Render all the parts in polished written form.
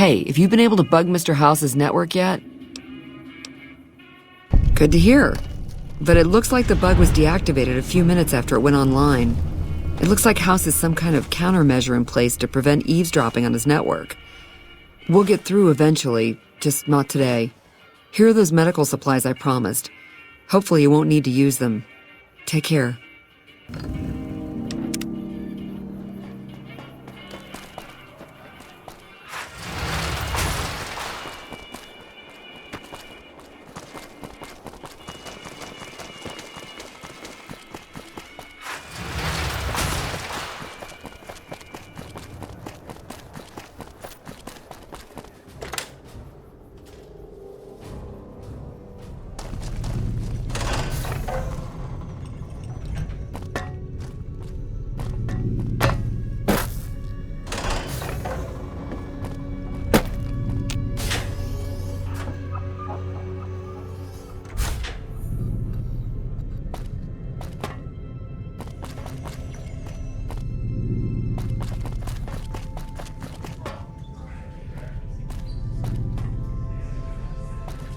Hey, have you been able to bug Mr. House's network yet? Good to hear. But it looks like the bug was deactivated a few minutes after it went online. It looks like House has some kind of countermeasure in place to prevent eavesdropping on his network. We'll get through eventually, just not today. Here are those medical supplies I promised. Hopefully you won't need to use them. Take care.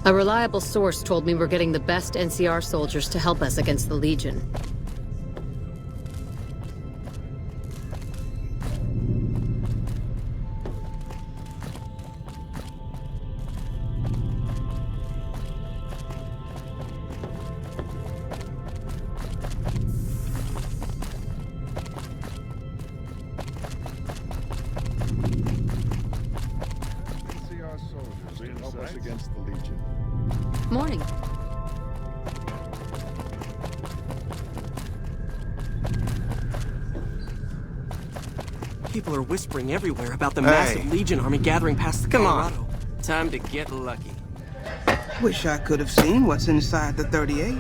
A reliable source told me we're getting the best NCR soldiers to help us against the Legion. NCR soldiers to help us against the Legion. Morning. People are whispering everywhere about the massive Legion army gathering past the Colorado. Come on. Time to get lucky. Wish I could have seen what's inside the 38.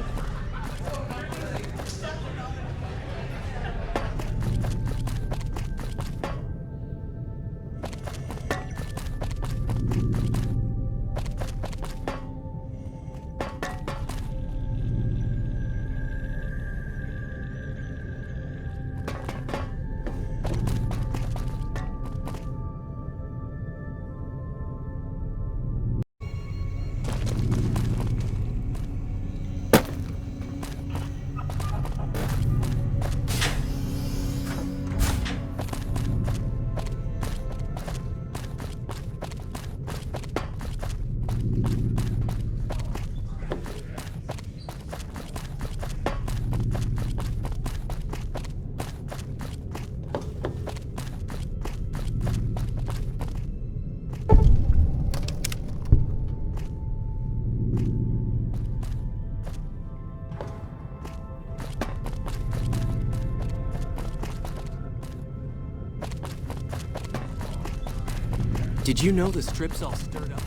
Did you know the strip's all stirred up?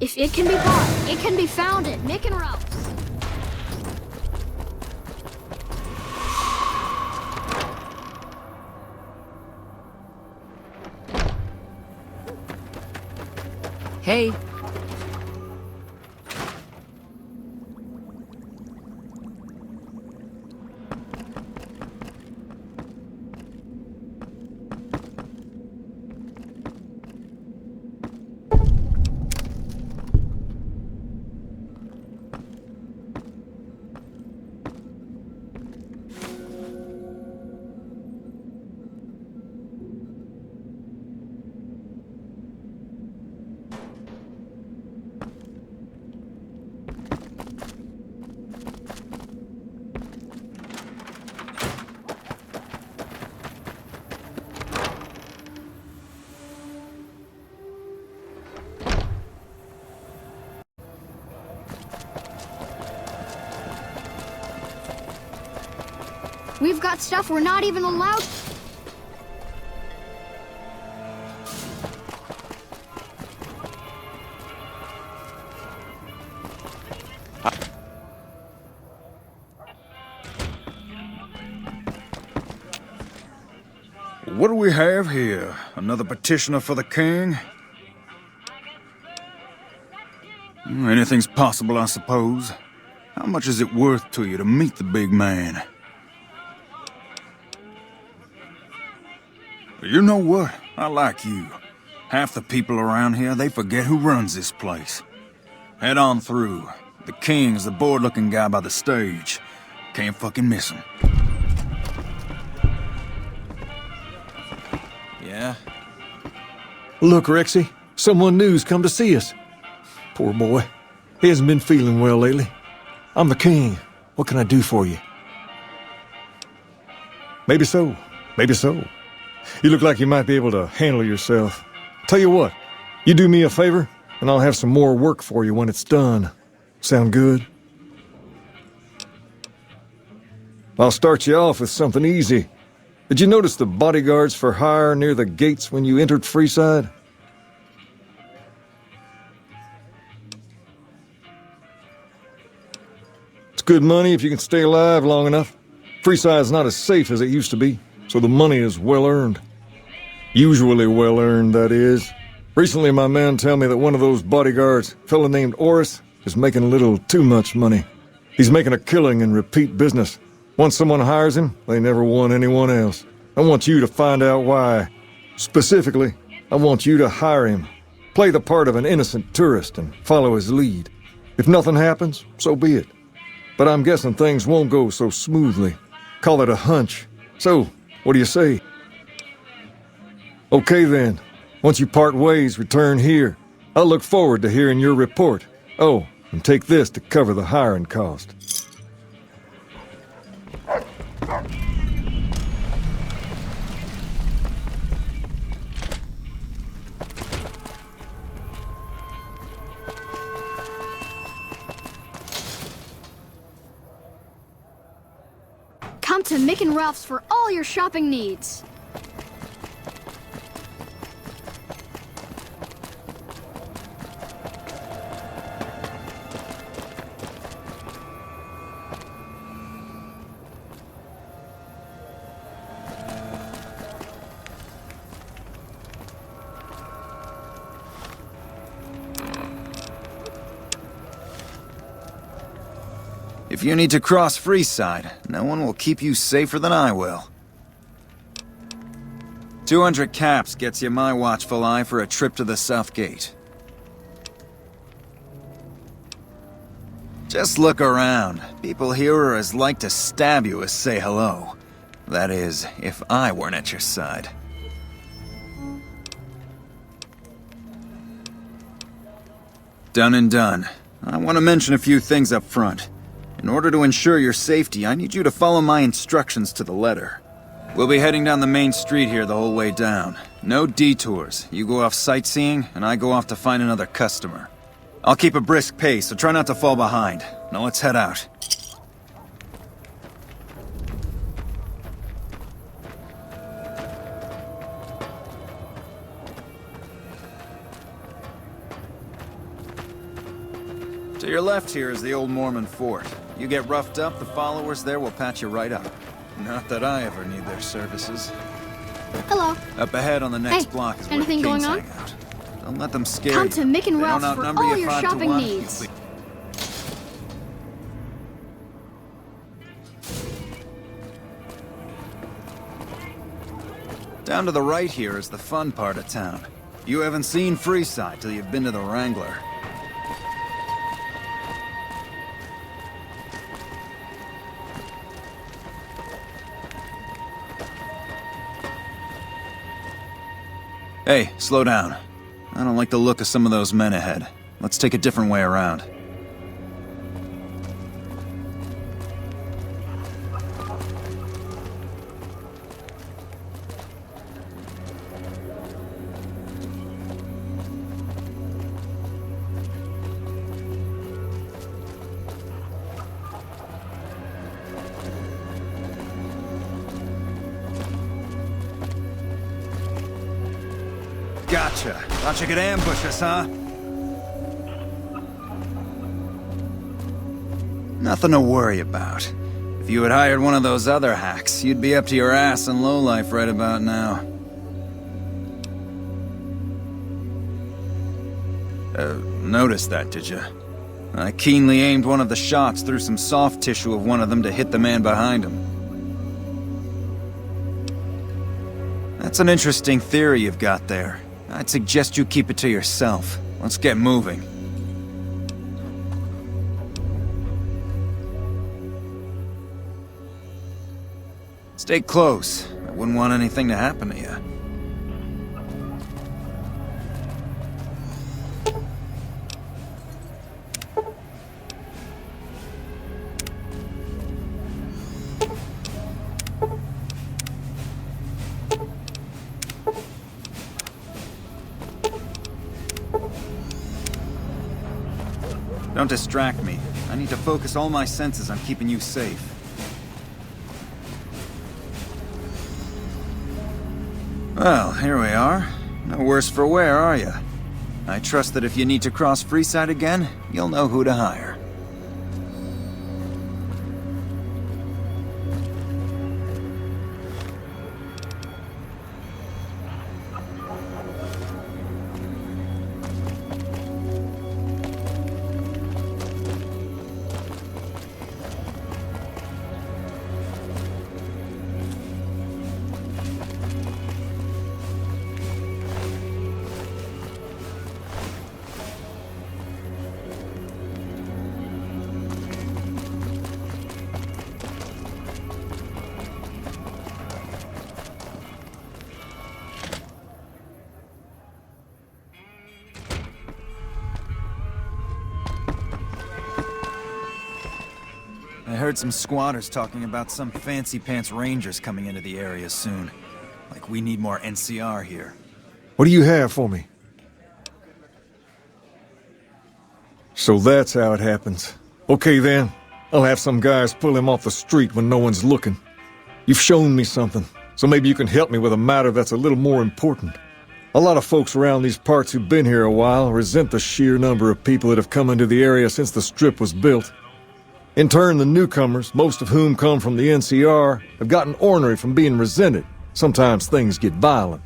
If it can be bought, it can be founded. Mick and Ralph. Hey. We've got stuff we're not even allowed. What do we have here? Another petitioner for the king? Anything's possible, I suppose. How much is it worth to you to meet the big man? You know what? I like you. Half the people around here, they forget who runs this place. Head on through. The king's the bored-looking guy by the stage. Can't fucking miss him. Yeah? Look, Rexy, someone new's come to see us. Poor boy. He hasn't been feeling well lately. I'm the king. What can I do for you? Maybe so. Maybe so. You look like you might be able to handle yourself. Tell you what, you do me a favor, and I'll have some more work for you when it's done. Sound good? I'll start you off with something easy. Did you notice the bodyguards for hire near the gates when you entered Freeside? It's good money if you can stay alive long enough. Freeside's not as safe as it used to be, so the money is well earned. Usually well earned, that is. Recently my men tell me that one of those bodyguards, a fella named Oris, is making a little too much money. He's making a killing in repeat business. Once someone hires him, they never want anyone else. I want you to find out why. Specifically, I want you to hire him. Play the part of an innocent tourist and follow his lead. If nothing happens, so be it. But I'm guessing things won't go so smoothly. Call it a hunch. So, what do you say? Okay then. Once you part ways, return here. I'll look forward to hearing your report. Oh, and take this to cover the hiring cost. Come to Mick and Ralph's for all your shopping needs. If you need to cross Freeside, no one will keep you safer than I will. 200 caps gets you my watchful eye for a trip to the South Gate. Just look around. People here are as like to stab you as say hello. That is, if I weren't at your side. Done and done. I want to mention a few things up front. In order to ensure your safety, I need you to follow my instructions to the letter. We'll be heading down the main street here the whole way down. No detours. You go off sightseeing, and I go off to find another customer. I'll keep a brisk pace, so try not to fall behind. Now let's head out. To your left here is the old Mormon fort. You get roughed up, the followers there will patch you right up. Not that I ever need their services. Hello. Up ahead on the next Hey, block is where anything kings going on? hang out. Don't let them scare Come you. to Mick and They Ralph's don't for outnumber all you your 5 to shopping 1. needs. Down to the right here is the fun part of town. You haven't seen Freeside till you've been to the Wrangler. Hey, slow down. I don't like the look of some of those men ahead. Let's take a different way around. Gotcha. Thought you could ambush us, huh? Nothing to worry about. If you had hired one of those other hacks, you'd be up to your ass in lowlife right about now. Noticed that, did you? I keenly aimed one of the shots through some soft tissue of one of them to hit the man behind him. That's an interesting theory you've got there. I'd suggest you keep it to yourself. Let's get moving. Stay close. I wouldn't want anything to happen to you. Don't distract me. I need to focus all my senses on keeping you safe. Well, here we are. No worse for wear, are you? I trust that if you need to cross Freeside again, you'll know who to hire. I heard some squatters talking about some fancy-pants rangers coming into the area soon. Like we need more NCR here. What do you have for me? So that's how it happens. Okay then, I'll have some guys pull him off the street when no one's looking. You've shown me something, so maybe you can help me with a matter that's a little more important. A lot of folks around these parts who've been here a while resent the sheer number of people that have come into the area since the Strip was built. In turn, the newcomers, most of whom come from the NCR, have gotten ornery from being resented. Sometimes things get violent.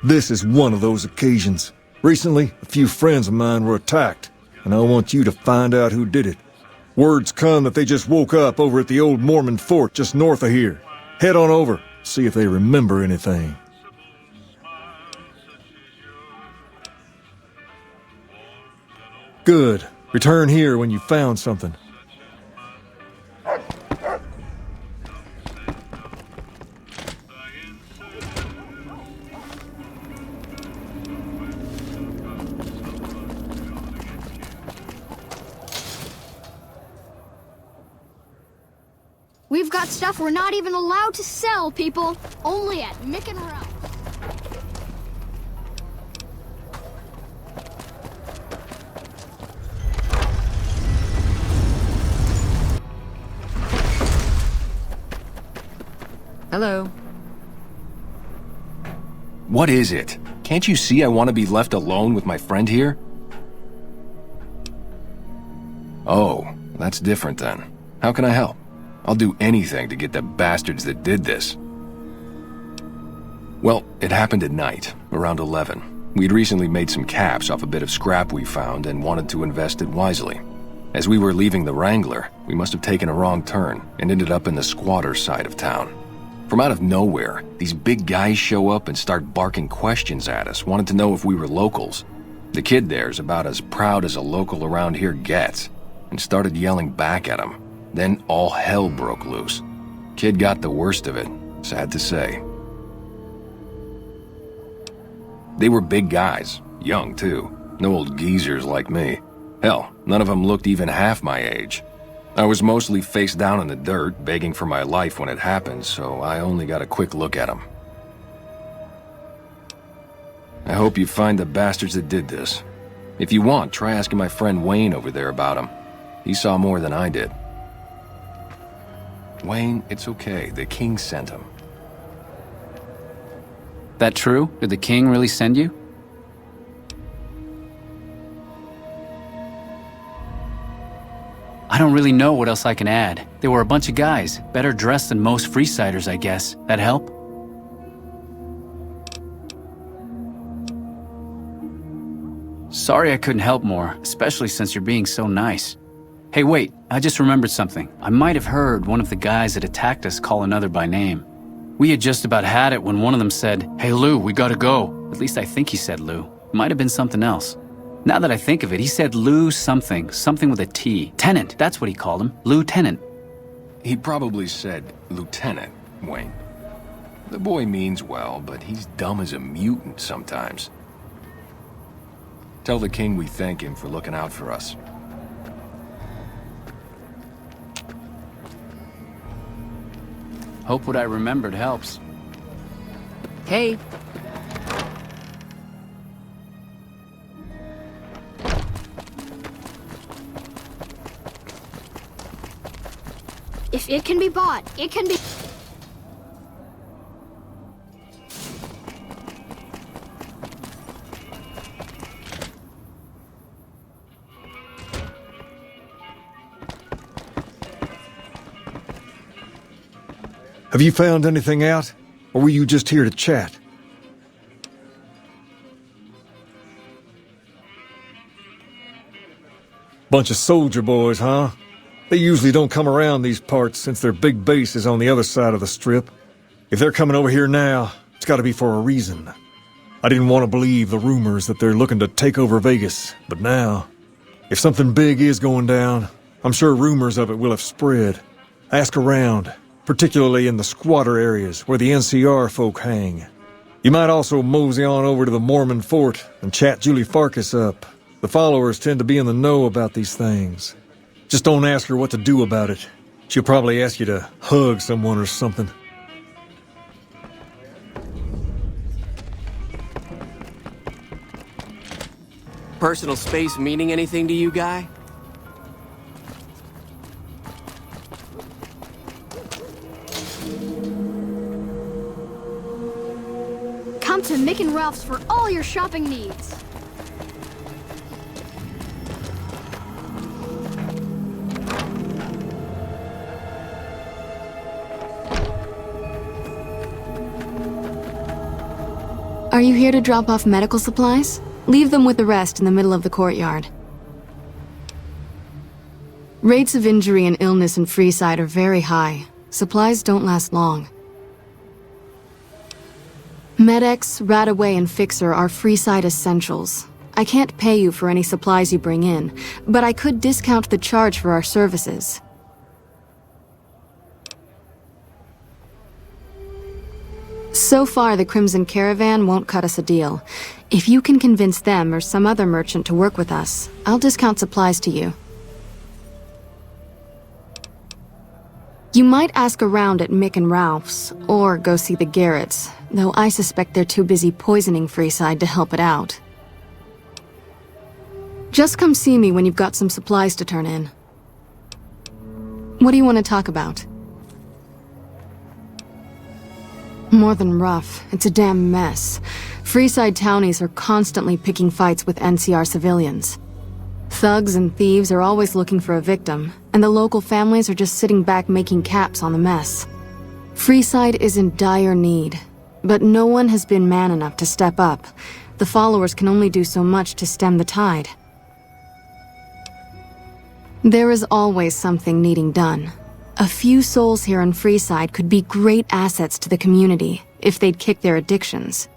This is one of those occasions. Recently, a few friends of mine were attacked, and I want you to find out who did it. Words come that they just woke up over at the old Mormon fort just north of here. Head on over, see if they remember anything. Good. Return here when you found something. We've got stuff we're not even allowed to sell, people. Only at Mick and Ralph. Hello. What is it? Can't you see I want to be left alone with my friend here? Oh, that's different then. How can I help? I'll do anything to get the bastards that did this. Well, it happened at night, around 11. We'd recently made some caps off a bit of scrap we found and wanted to invest it wisely. As we were leaving the Wrangler, we must have taken a wrong turn and ended up in the squatter side of town. From out of nowhere, these big guys show up and start barking questions at us, wanted to know if we were locals. The kid there's about as proud as a local around here gets, and started yelling back at him. Then all hell broke loose. Kid got the worst of it, sad to say. They were big guys, young too, no old geezers like me. Hell, none of them looked even half my age. I was mostly face down in the dirt, begging for my life when it happened, so I only got a quick look at them. I hope you find the bastards that did this. If you want, try asking my friend Wayne over there about him. He saw more than I did. Wayne, it's okay. The king sent him. That true? Did the king really send you? I don't really know what else I can add. They were a bunch of guys, better dressed than most Freesiders, I guess. That help? Sorry I couldn't help more, especially since you're being so nice. Hey, wait, I just remembered something. I might have heard one of the guys that attacked us call another by name. We had just about had it when one of them said, "Hey Lou, we gotta go." At least I think he said Lou. Might have been something else. Now that I think of it, he said Lou something with a T. Tennant, that's what he called him. Lieutenant. He probably said Lieutenant, Wayne. The boy means well, but he's dumb as a mutant sometimes. Tell the king we thank him for looking out for us. Hope what I remembered helps. Hey, If it can be bought, it can be... Have you found anything out? Or were you just here to chat? Bunch of soldier boys, huh? They usually don't come around these parts since their big base is on the other side of the strip. If they're coming over here now, it's gotta be for a reason. I didn't want to believe the rumors that they're looking to take over Vegas, but now, if something big is going down, I'm sure rumors of it will have spread. Ask around, particularly in the squatter areas where the NCR folk hang. You might also mosey on over to the Mormon fort and chat Julie Farkas up. The followers tend to be in the know about these things. Just don't ask her what to do about it. She'll probably ask you to hug someone or something. Personal space meaning anything to you, Guy? Come to Mick and Ralph's for all your shopping needs. Are you here to drop off medical supplies? Leave them with the rest in the middle of the courtyard. Rates of injury and illness in Freeside are very high. Supplies don't last long. Med-X, Radaway, and Fixer are Freeside essentials. I can't pay you for any supplies you bring in, but I could discount the charge for our services. So far, the Crimson Caravan won't cut us a deal. If you can convince them or some other merchant to work with us, I'll discount supplies to you. You might ask around at Mick and Ralph's, or go see the Garretts, though I suspect they're too busy poisoning Freeside to help it out. Just come see me when you've got some supplies to turn in. What do you want to talk about? More than rough, it's a damn mess. Freeside townies are constantly picking fights with NCR civilians. Thugs and thieves are always looking for a victim, and the local families are just sitting back making caps on the mess. Freeside is in dire need, but no one has been man enough to step up. The followers can only do so much to stem the tide. There is always something needing done. A few souls here in Freeside could be great assets to the community if they'd kick their addictions.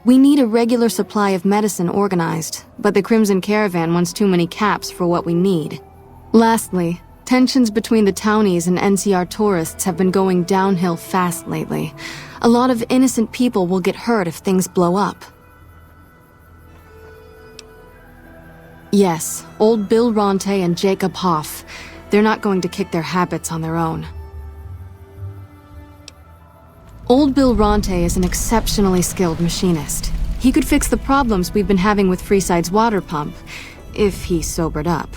We need a regular supply of medicine organized, but the Crimson Caravan wants too many caps for what we need. Lastly, tensions between the townies and NCR tourists have been going downhill fast lately. A lot of innocent people will get hurt if things blow up. Yes, old Bill Ronte and Jacob Hoff. They're not going to kick their habits on their own. Old Bill Ronte is an exceptionally skilled machinist. He could fix the problems we've been having with Freeside's water pump, if he sobered up.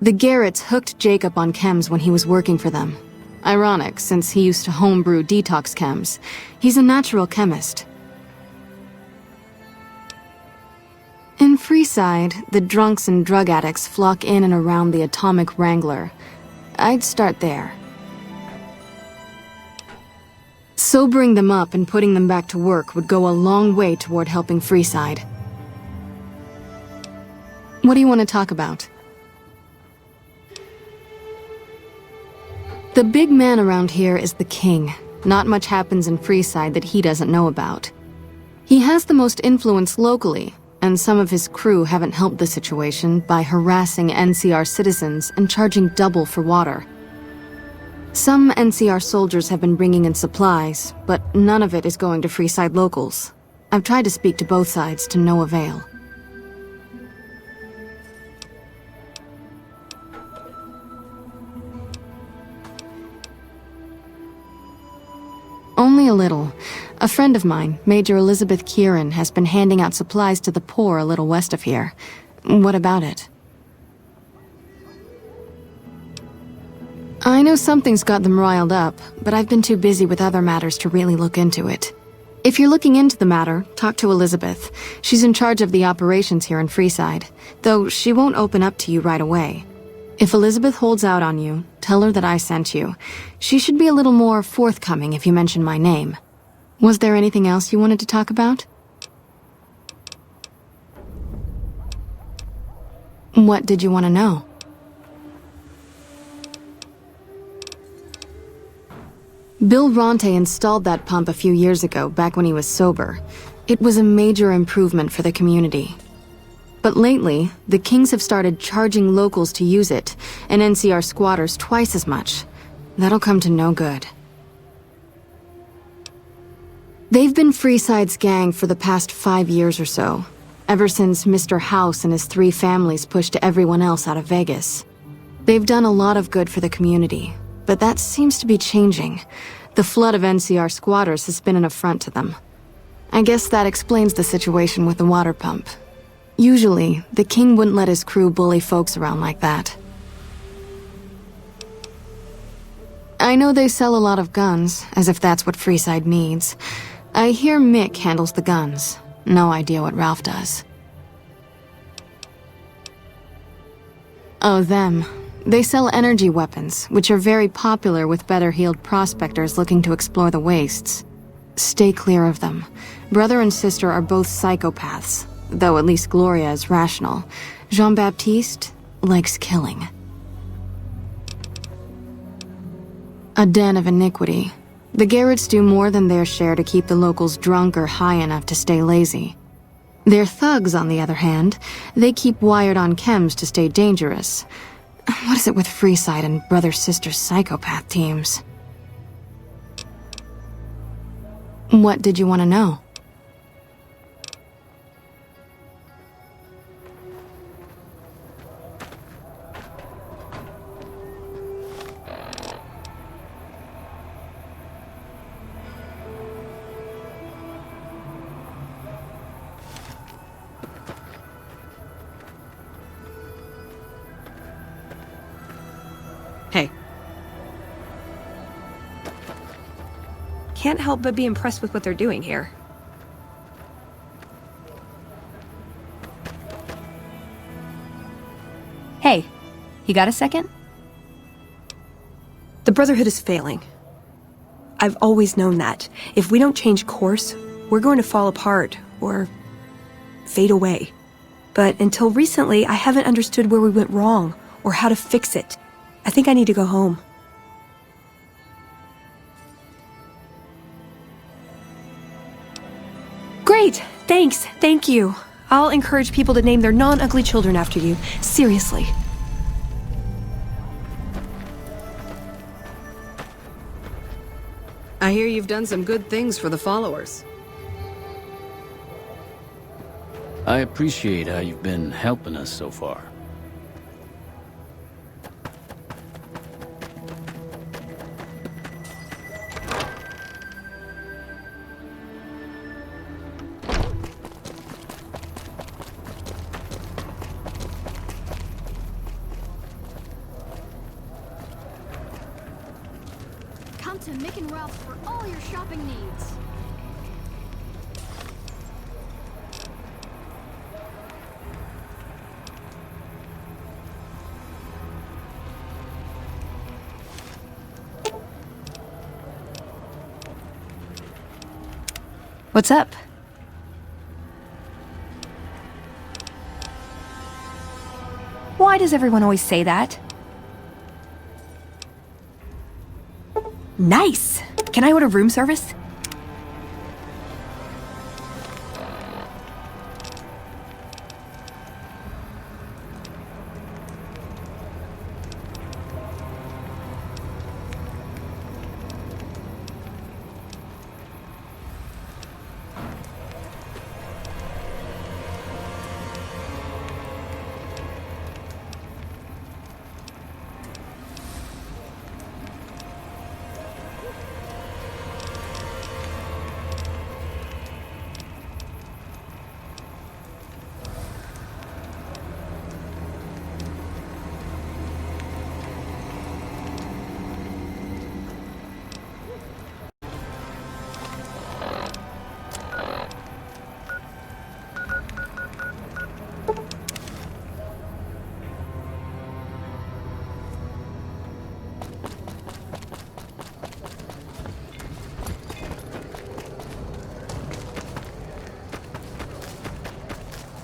The Garretts hooked Jacob on chems when he was working for them. Ironic, since he used to homebrew detox chems. He's a natural chemist. In Freeside, Freeside, the drunks and drug addicts flock in and around the Atomic Wrangler. I'd start there. Sobering them up and putting them back to work would go a long way toward helping Freeside. What do you want to talk about? The big man around here is the king. Not much happens in Freeside that he doesn't know about. He has the most influence locally, and some of his crew haven't helped the situation by harassing NCR citizens and charging double for water. Some NCR soldiers have been bringing in supplies, but none of it is going to Freeside locals. I've tried to speak to both sides to no avail. Only a little. A friend of mine, Major Elizabeth Kieran, has been handing out supplies to the poor a little west of here. What about it? I know something's got them riled up, but I've been too busy with other matters to really look into it. If you're looking into the matter, talk to Elizabeth. She's in charge of the operations here in Freeside, though she won't open up to you right away. If Elizabeth holds out on you, tell her that I sent you. She should be a little more forthcoming if you mention my name. Was there anything else you wanted to talk about? What did you want to know? Bill Ronte installed that pump a few years ago, back when he was sober. It was a major improvement for the community. But lately, the Kings have started charging locals to use it, and NCR squatters twice as much. That'll come to no good. They've been Freeside's gang for the past 5 years or so, ever since Mr. House and his 3 families pushed everyone else out of Vegas. They've done a lot of good for the community, but that seems to be changing. The flood of NCR squatters has been an affront to them. I guess that explains the situation with the water pump. Usually, the king wouldn't let his crew bully folks around like that. I know they sell a lot of guns, as if that's what Freeside needs. I hear Mick handles the guns. No idea what Ralph does. Oh, them. They sell energy weapons, which are very popular with better-heeled prospectors looking to explore the wastes. Stay clear of them. Brother and sister are both psychopaths, though at least Gloria is rational. Jean-Baptiste likes killing. A den of iniquity. The Garretts do more than their share to keep the locals drunk or high enough to stay lazy. Their thugs, on the other hand, they keep wired on chems to stay dangerous. What is it with Freeside and brother-sister psychopath teams? What did you want to know? Hey. Can't help but be impressed with what they're doing here. Hey, you got a second? The Brotherhood is failing. I've always known that. If we don't change course, we're going to fall apart, or fade away. But until recently, I haven't understood where we went wrong, or how to fix it. I think I need to go home. Great! Thanks! Thank you! I'll encourage people to name their non-ugly children after you. Seriously. I hear you've done some good things for the followers. I appreciate how you've been helping us so far. Come to Mick and Ralph's for all your shopping needs. What's up? Why does everyone always say that? Nice! Can I order room service?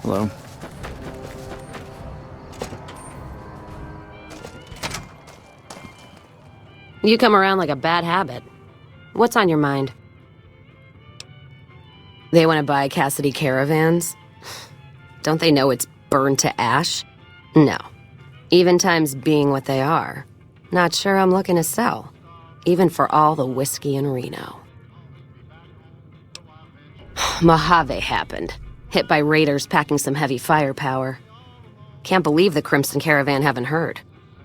Hello? You come around like a bad habit. What's on your mind? They want to buy Cassidy caravans? Don't they know it's burned to ash? No. Even times being what they are. Not sure I'm looking to sell. Even for all the whiskey in Reno. Mojave happened. Hit by raiders packing some heavy firepower. Can't believe the Crimson Caravan haven't heard.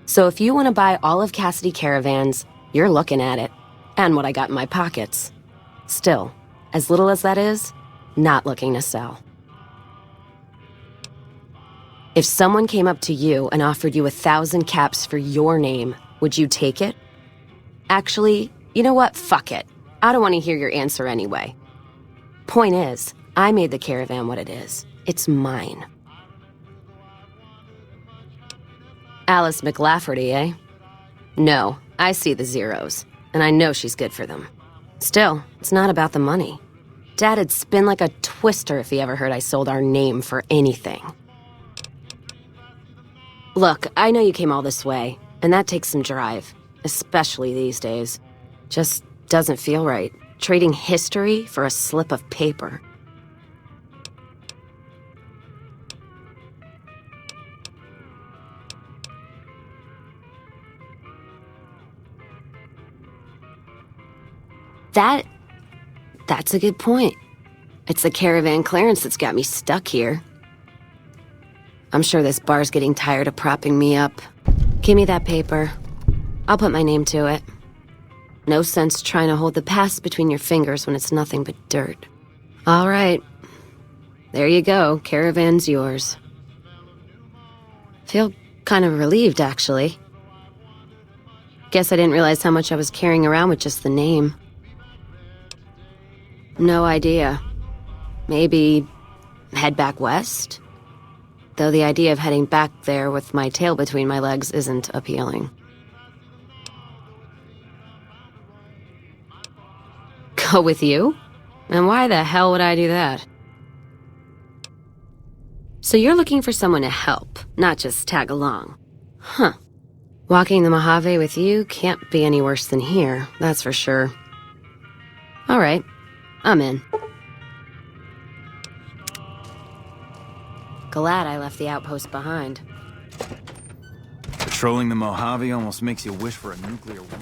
So if you want to buy all of Cassidy caravans, you're looking at it. And what I got in my pockets. Still, as little as that is, not looking to sell. If someone came up to you and offered you 1,000 caps for your name, would you take it? Actually, you know what? Fuck it. I don't want to hear your answer anyway. Point is, I made the caravan what it is. It's mine. Alice McLafferty, eh? No, I see the zeros, and I know she's good for them. Still, it's not about the money. Dad'd spin like a twister if he ever heard I sold our name for anything. Look, I know you came all this way, and that takes some drive, especially these days. Just doesn't feel right, trading history for a slip of paper. That's a good point. It's the caravan clearance that's got me stuck here. I'm sure this bar's getting tired of propping me up. Give me that paper. I'll put my name to it. No sense trying to hold the past between your fingers when it's nothing but dirt. All right. There you go. Caravan's yours. Feel kind of relieved, actually. Guess I didn't realize how much I was carrying around with just the name. No idea. Maybe head back west? Though the idea of heading back there with my tail between my legs isn't appealing. Go with you? And why the hell would I do that? So you're looking for someone to help, not just tag along. Huh. Walking the Mojave with you can't be any worse than here, that's for sure. All right. I'm in. Glad I left the outpost behind. Patrolling the Mojave almost makes you wish for a nuclear winter.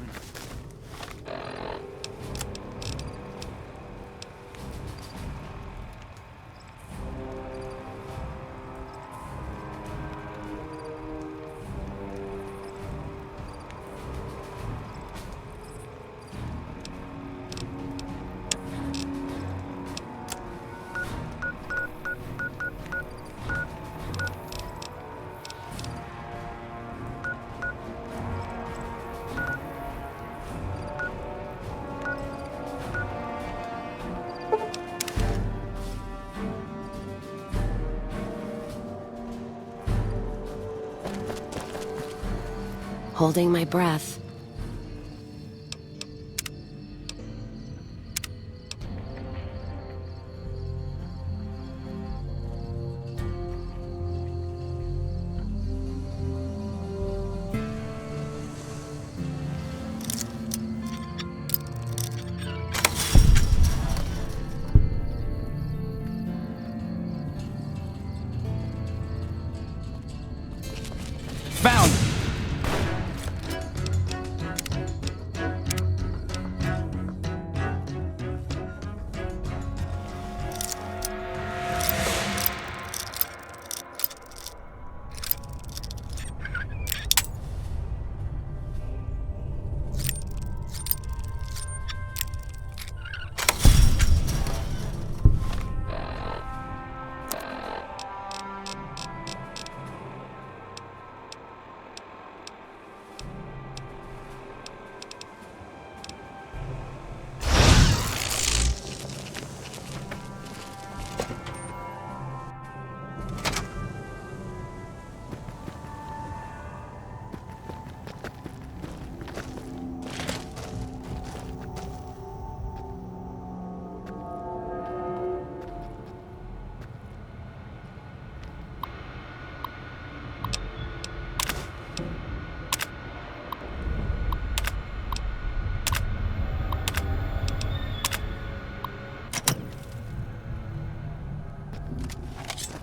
Holding my breath.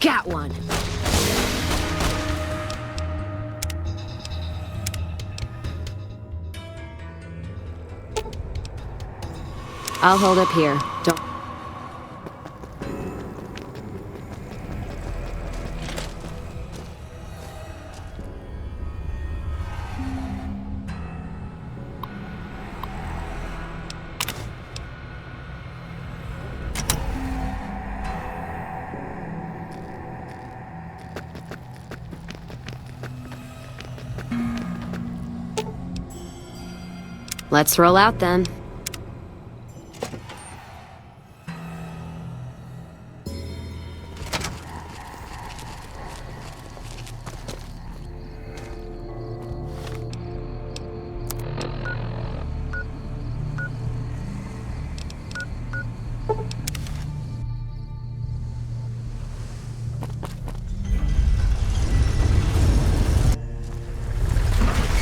Got one. I'll hold up here. Don't... Let's roll out then.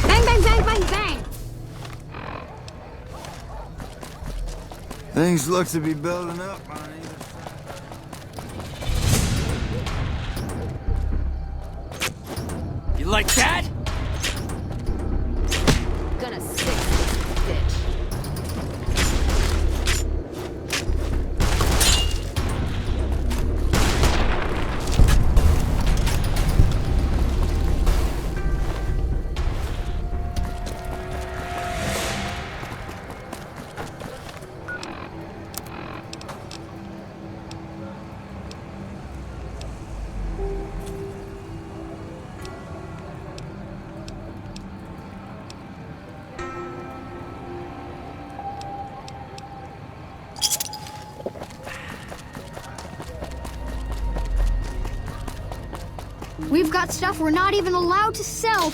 Bang, bang, bang, bang, bang! Things look to be building up on either side. You like that? Gonna stick this bitch. We've got stuff we're not even allowed to sell.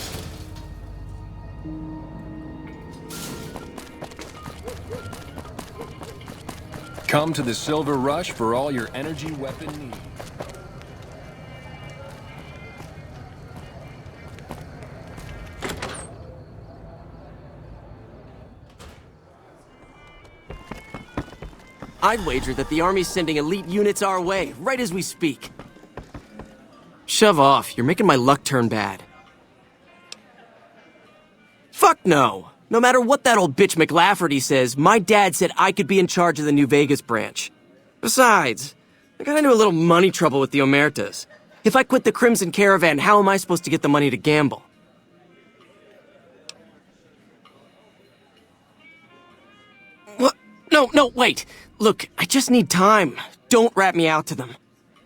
Come to the Silver Rush for all your energy weapon needs. I'd wager that the Army's sending elite units our way, right as we speak. Shove off, you're making my luck turn bad. Fuck no! No matter what that old bitch McLafferty says, my dad said I could be in charge of the New Vegas branch. Besides, I got into a little money trouble with the Omertas. If I quit the Crimson Caravan, how am I supposed to get the money to gamble? What? No, wait. Look, I just need time. Don't rat me out to them.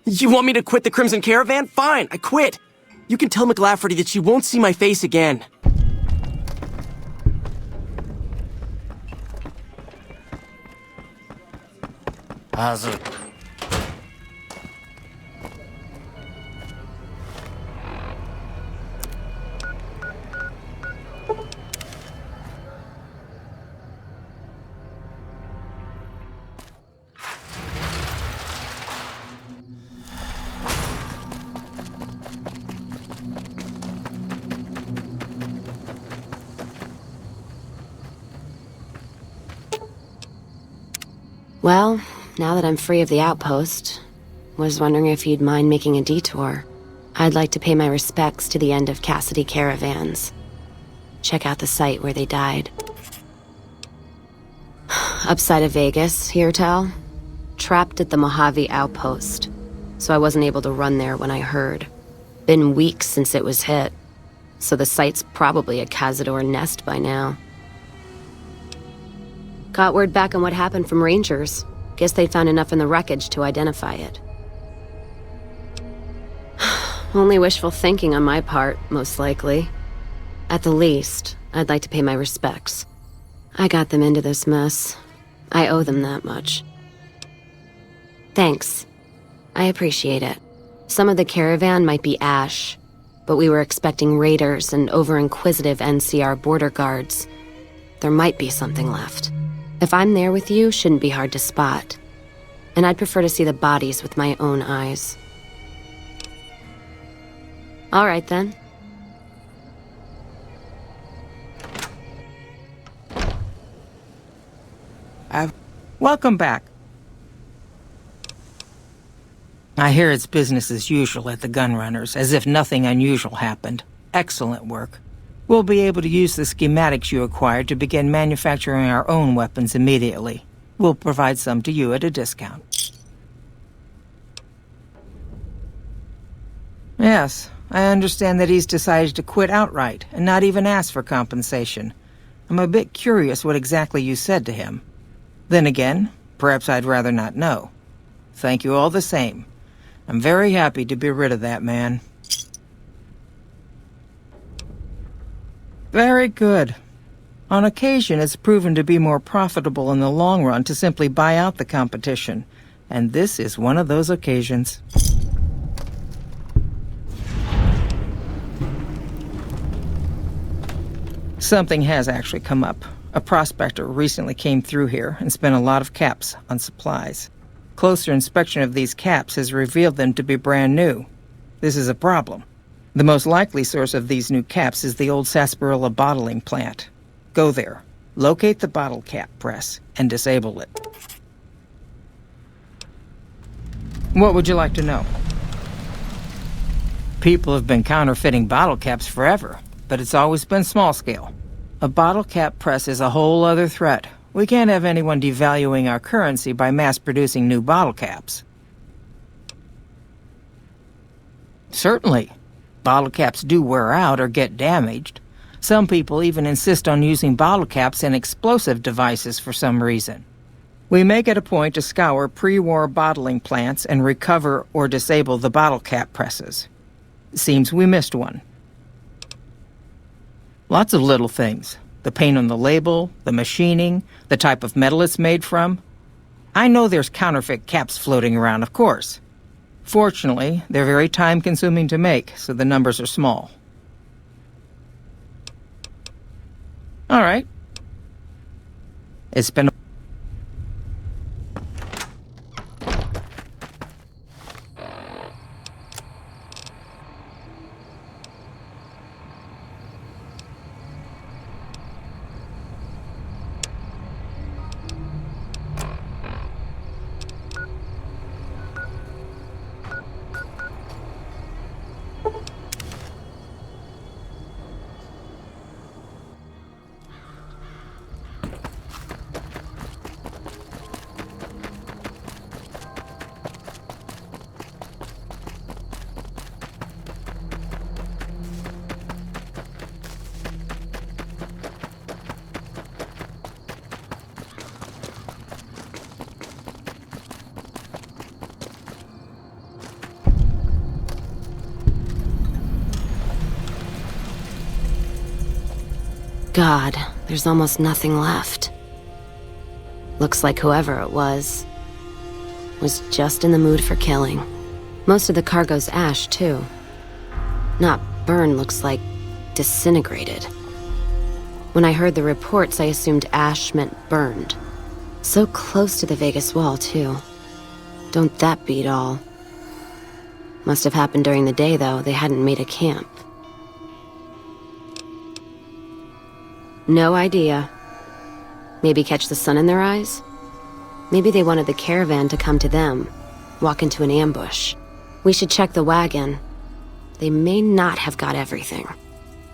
You want me to quit the Crimson Caravan? Fine, I quit. You can tell McLafferty that she won't see my face again. How's it? Well, now that I'm free of the outpost, was wondering if you'd mind making a detour. I'd like to pay my respects to the end of Cassidy Caravans. Check out the site where they died. Upside of Vegas, hear tell? Trapped at the Mojave outpost, so I wasn't able to run there when I heard. Been weeks since it was hit, so the site's probably a Cazador nest by now. Got word back on what happened from Rangers. Guess they found enough in the wreckage to identify it. Only wishful thinking on my part, most likely. At the least, I'd like to pay my respects. I got them into this mess. I owe them that much. Thanks. I appreciate it. Some of the caravan might be ash, but we were expecting raiders and over-inquisitive NCR border guards. There might be something left. If I'm there with you, shouldn't be hard to spot. And I'd prefer to see the bodies with my own eyes. All right, then. Welcome back. I hear it's business as usual at the Gunrunners, as if nothing unusual happened. Excellent work. We'll be able to use the schematics you acquired to begin manufacturing our own weapons immediately. We'll provide some to you at a discount. Yes, I understand that he's decided to quit outright and not even ask for compensation. I'm a bit curious what exactly you said to him. Then again, perhaps I'd rather not know. Thank you all the same. I'm very happy to be rid of that man. Very good. On occasion, it's proven to be more profitable in the long run to simply buy out the competition, and this is one of those occasions. Something has actually come up. A prospector recently came through here and spent a lot of caps on supplies. Closer inspection of these caps has revealed them to be brand new. This is a problem. The most likely source of these new caps is the old sarsaparilla bottling plant. Go there, locate the bottle cap press, and disable it. What would you like to know? People have been counterfeiting bottle caps forever, but it's always been small scale. A bottle cap press is a whole other threat. We can't have anyone devaluing our currency by mass-producing new bottle caps. Certainly. Bottle caps do wear out or get damaged. Some people even insist on using bottle caps in explosive devices for some reason. We make it a point to scour pre-war bottling plants and recover or disable the bottle cap presses. Seems we missed one. Lots of little things. The paint on the label, the machining, the type of metal it's made from. I know there's counterfeit caps floating around, of course. Fortunately, they're very time-consuming to make, so the numbers are small. All right. It's been God, there's almost nothing left. Looks like whoever it was just in the mood for killing. Most of the cargo's ash, too. Not burned, looks like disintegrated. When I heard the reports, I assumed ash meant burned. So close to the Vegas wall, too. Don't that beat all? Must have happened during the day, though. They hadn't made a camp. No idea. Maybe catch the sun in their eyes? Maybe they wanted the caravan to come to them, walk into an ambush. We should check the wagon. They may not have got everything.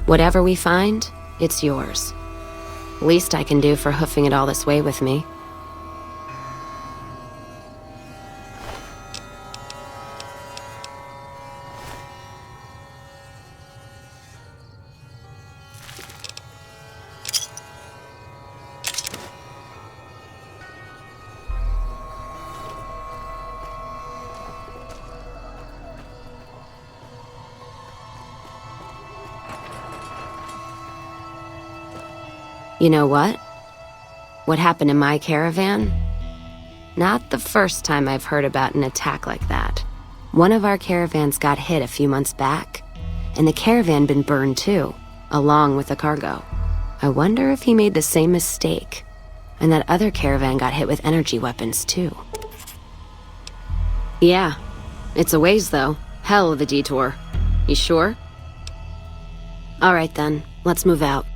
Whatever we find, it's yours. Least I can do for hoofing it all this way with me. You know what? What happened in my caravan? Not the first time I've heard about an attack like that. One of our caravans got hit a few months back, and the caravan been burned too, along with the cargo. I wonder if he made the same mistake, and that other caravan got hit with energy weapons too. Yeah, it's a ways though. Hell of a detour. You sure? All right then, let's move out.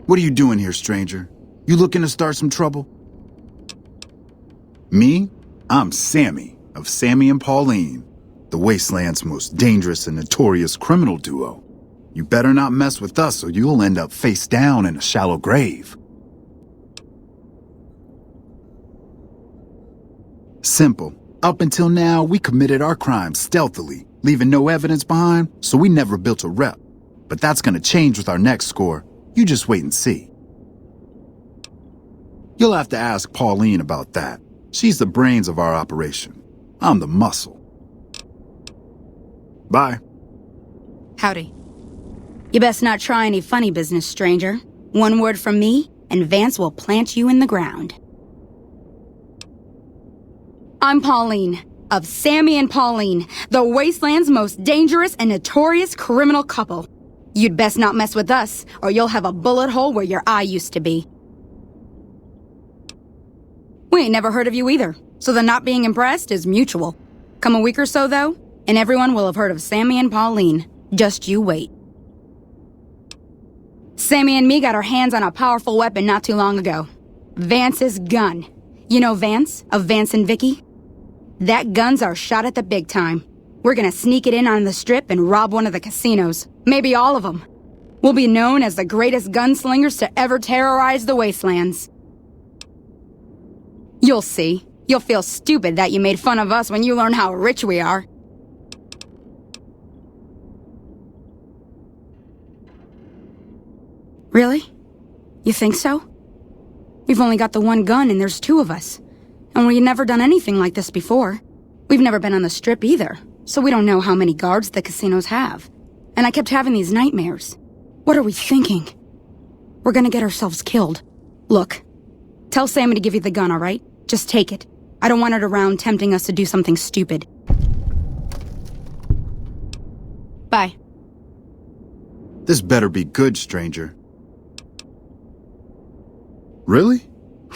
What are you doing here, stranger? You looking to start some trouble? Me? I'm Sammy, of Sammy and Pauline, the Wasteland's most dangerous and notorious criminal duo. You better not mess with us or you'll end up face down in a shallow grave. Simple. Up until now, we committed our crimes stealthily, leaving no evidence behind, so we never built a rep. But that's gonna change with our next score. You just wait and see. You'll have to ask Pauline about that. She's the brains of our operation. I'm the muscle. Bye. Howdy. You best not try any funny business, stranger. One word from me, and Vance will plant you in the ground. I'm Pauline, of Sammy and Pauline, the Wasteland's most dangerous and notorious criminal couple. You'd best not mess with us, or you'll have a bullet hole where your eye used to be. We ain't never heard of you either, so the not being impressed is mutual. Come a week or so, though, and everyone will have heard of Sammy and Pauline. Just you wait. Sammy and me got our hands on a powerful weapon not too long ago. Vance's gun. You know Vance, of Vance and Vicky? That gun's our shot at the big time. We're gonna sneak it in on the strip and rob one of the casinos. Maybe all of them. We'll be known as the greatest gunslingers to ever terrorize the Wastelands. You'll see. You'll feel stupid that you made fun of us when you learn how rich we are. Really? You think so? We've only got the one gun and there's two of us. And we've never done anything like this before. We've never been on the strip either, so we don't know how many guards the casinos have. And I kept having these nightmares. What are we thinking? We're gonna get ourselves killed. Look, tell Sammy to give you the gun, all right? Just take it. I don't want it around tempting us to do something stupid. Bye. This better be good, stranger. Really?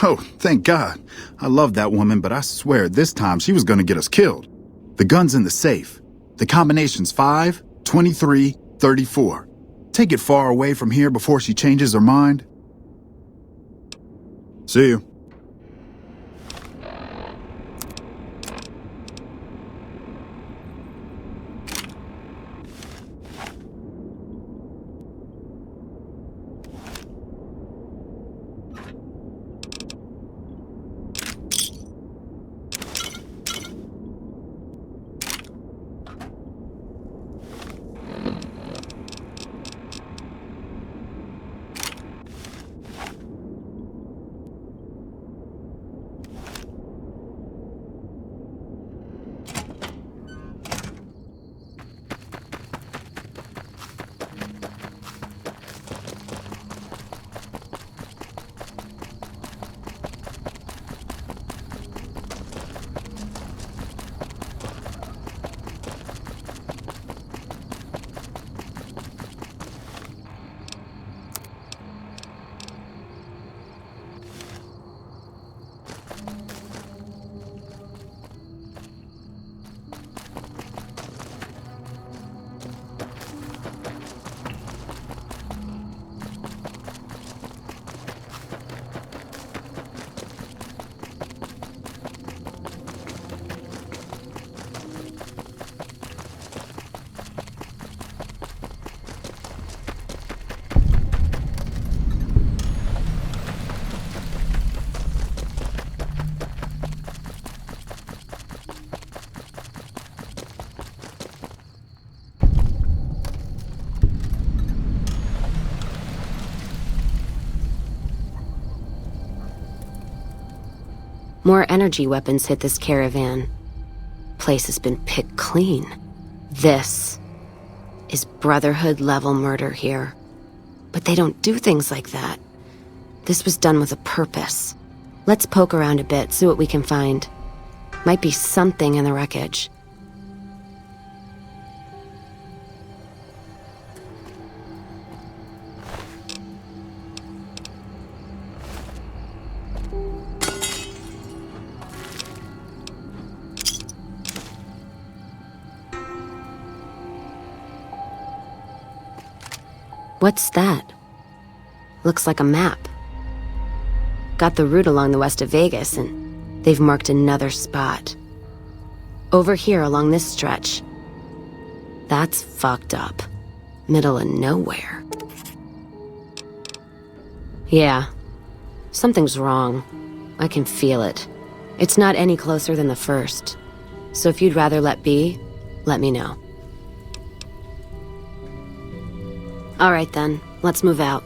Oh, thank God. I love that woman, but I swear this time she was gonna get us killed. The gun's in the safe. The combination's 5, 23, 34. Take it far away from here before she changes her mind. See you. More energy weapons hit this caravan. Place has been picked clean. This is Brotherhood-level murder here. But they don't do things like that. This was done with a purpose. Let's poke around a bit, see what we can find. Might be something in the wreckage. What's that? Looks like a map. Got the route along the west of Vegas, and they've marked another spot. Over here along this stretch. That's fucked up. Middle of nowhere. Yeah. Something's wrong. I can feel it. It's not any closer than the first. So if you'd rather let be, let me know. All right then, let's move out.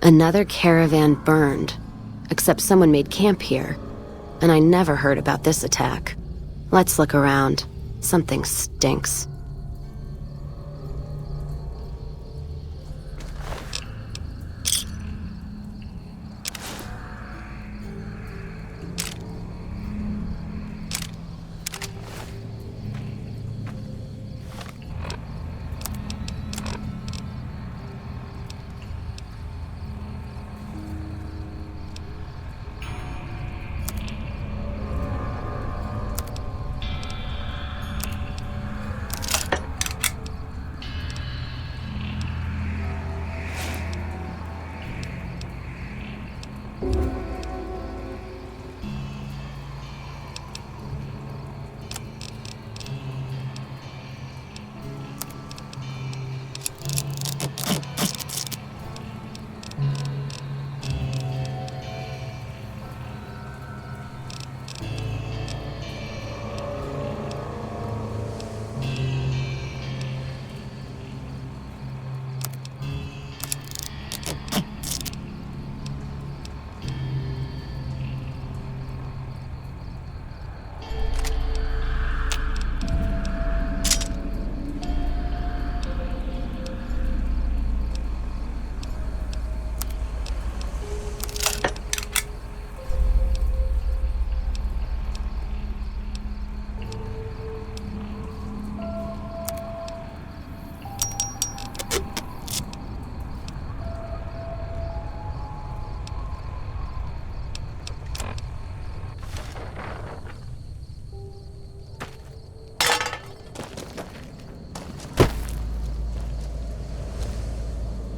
Another caravan burned, except someone made camp here, and I never heard about this attack. Let's look around. Something stinks.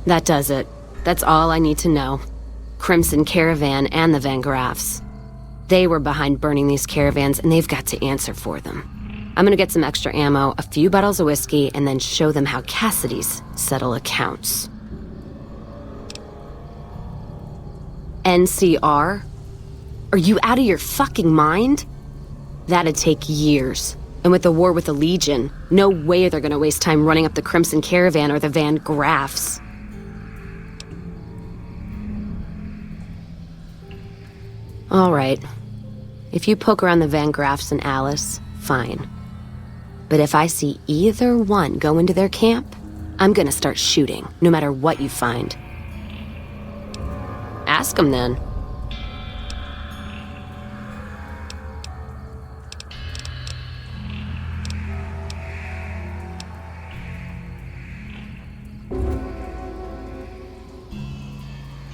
That does it. That's all I need to know. Crimson Caravan and the Van Graffs. They were behind burning these caravans, and they've got to answer for them. I'm gonna get some extra ammo, a few bottles of whiskey, and then show them how Cassidy's settle accounts. NCR? Are you out of your fucking mind? That'd take years. And with the war with the Legion, no way they're gonna waste time running up the Crimson Caravan or the Van Graffs. All right. If you poke around the Van Graffs and Alice, fine. But if I see either one go into their camp, I'm gonna start shooting, no matter what you find. Ask them then.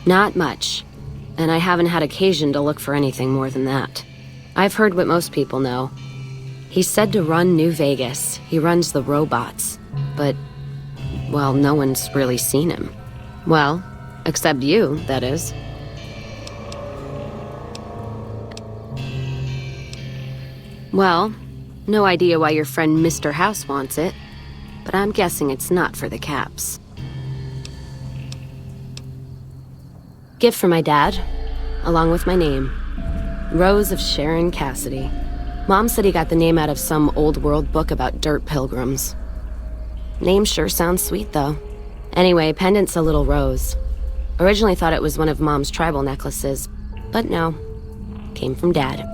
Not much. and I haven't had occasion to look for anything more than that. I've heard what most people know. He's said to run New Vegas. He runs the robots. But, well, no one's really seen him. Well, except you, that is. Well, no idea why your friend Mr. House wants it, but I'm guessing it's not for the caps. Gift for my dad, along with my name. Rose of Sharon Cassidy. Mom said he got the name out of some old world book about dirt pilgrims. Name sure sounds sweet, though. Anyway, pendant's a little rose. Originally thought it was one of Mom's tribal necklaces, but no. Came from Dad.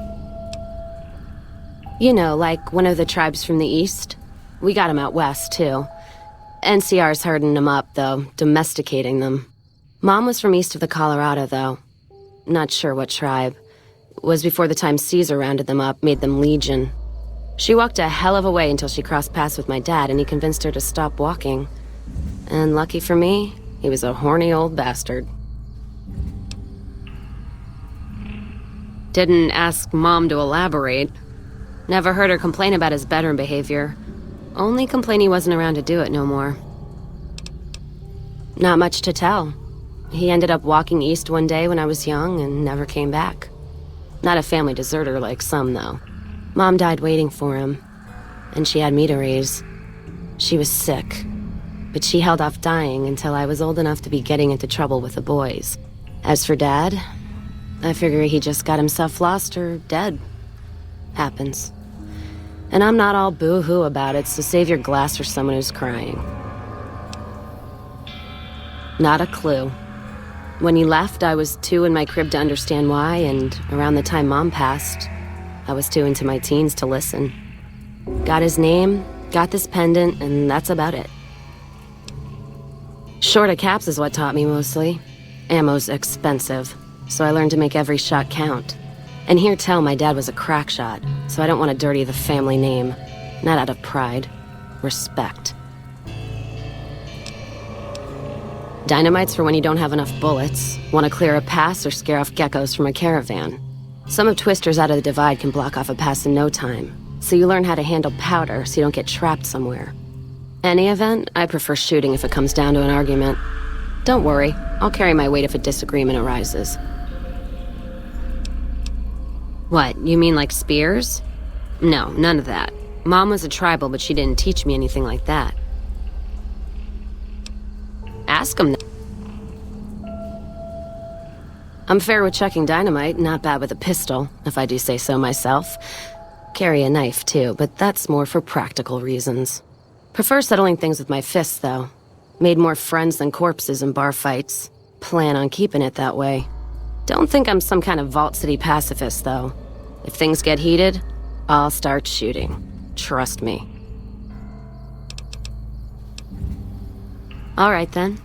You know, like one of the tribes from the east. We got them out west, too. NCR's herding them up, though, domesticating them. Mom was from east of the Colorado, though. Not sure what tribe. It was before the time Caesar rounded them up, made them legion. She walked a hell of a way until she crossed paths with my dad, and he convinced her to stop walking. And lucky for me, he was a horny old bastard. Didn't ask Mom to elaborate. Never heard her complain about his bedroom behavior. Only complain he wasn't around to do it no more. Not much to tell. He ended up walking east one day when I was young and never came back. Not a family deserter like some, though. Mom died waiting for him, and she had me to raise. She was sick, but she held off dying until I was old enough to be getting into trouble with the boys. As for Dad, I figure he just got himself lost or dead. Happens. And I'm not all boo-hoo about it, so save your glass for someone who's crying. Not a clue. When he left, I was too in my crib to understand why, and around the time Mom passed, I was too into my teens to listen. Got his name, got this pendant, and that's about it. Short of caps is what taught me mostly. Ammo's expensive, so I learned to make every shot count. And hear tell my dad was a crack shot, so I don't want to dirty the family name. Not out of pride. Respect. Dynamite's for when you don't have enough bullets, want to clear a pass or scare off geckos from a caravan. Some of Twister's Out of the Divide can block off a pass in no time, so you learn how to handle powder so you don't get trapped somewhere. Any event, I prefer shooting if it comes down to an argument. Don't worry, I'll carry my weight if a disagreement arises. What, you mean like spears? No, none of that. Mom was a tribal, but she didn't teach me anything like that. Ask him. I'm fair with chucking dynamite, not bad with a pistol, if I do say so myself. Carry a knife, too, but that's more for practical reasons. Prefer settling things with my fists, though. Made more friends than corpses in bar fights. Plan on keeping it that way. Don't think I'm some kind of Vault City pacifist, though. If things get heated, I'll start shooting. Trust me. All right, then.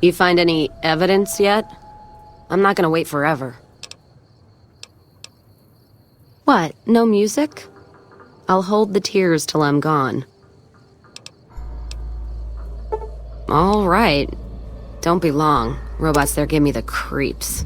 You find any evidence yet? I'm not gonna wait forever. What, no music? I'll hold the tears till I'm gone. All right. Don't be long. Robots there give me the creeps.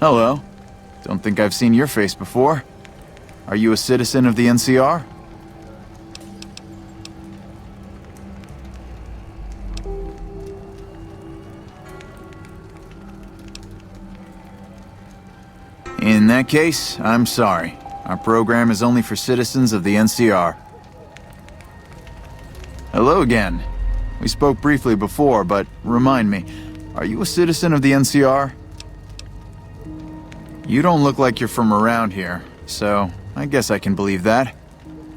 Hello. Don't think I've seen your face before. Are you a citizen of the NCR? In that case, I'm sorry. Our program is only for citizens of the NCR. Hello again. We spoke briefly before, but remind me, are you a citizen of the NCR? You don't look like you're from around here, so I guess I can believe that.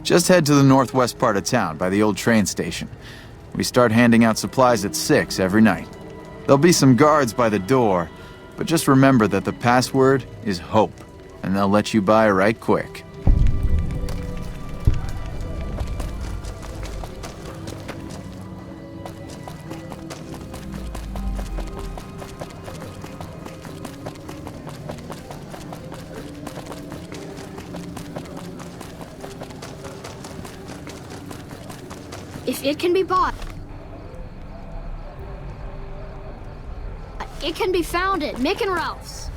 Just head to the northwest part of town, by the old train station. We start handing out supplies at 6 every night. There'll be some guards by the door, but just remember that the password is HOPE, and they'll let you by right quick. If it can be bought, it can be found at Mick and Ralph's.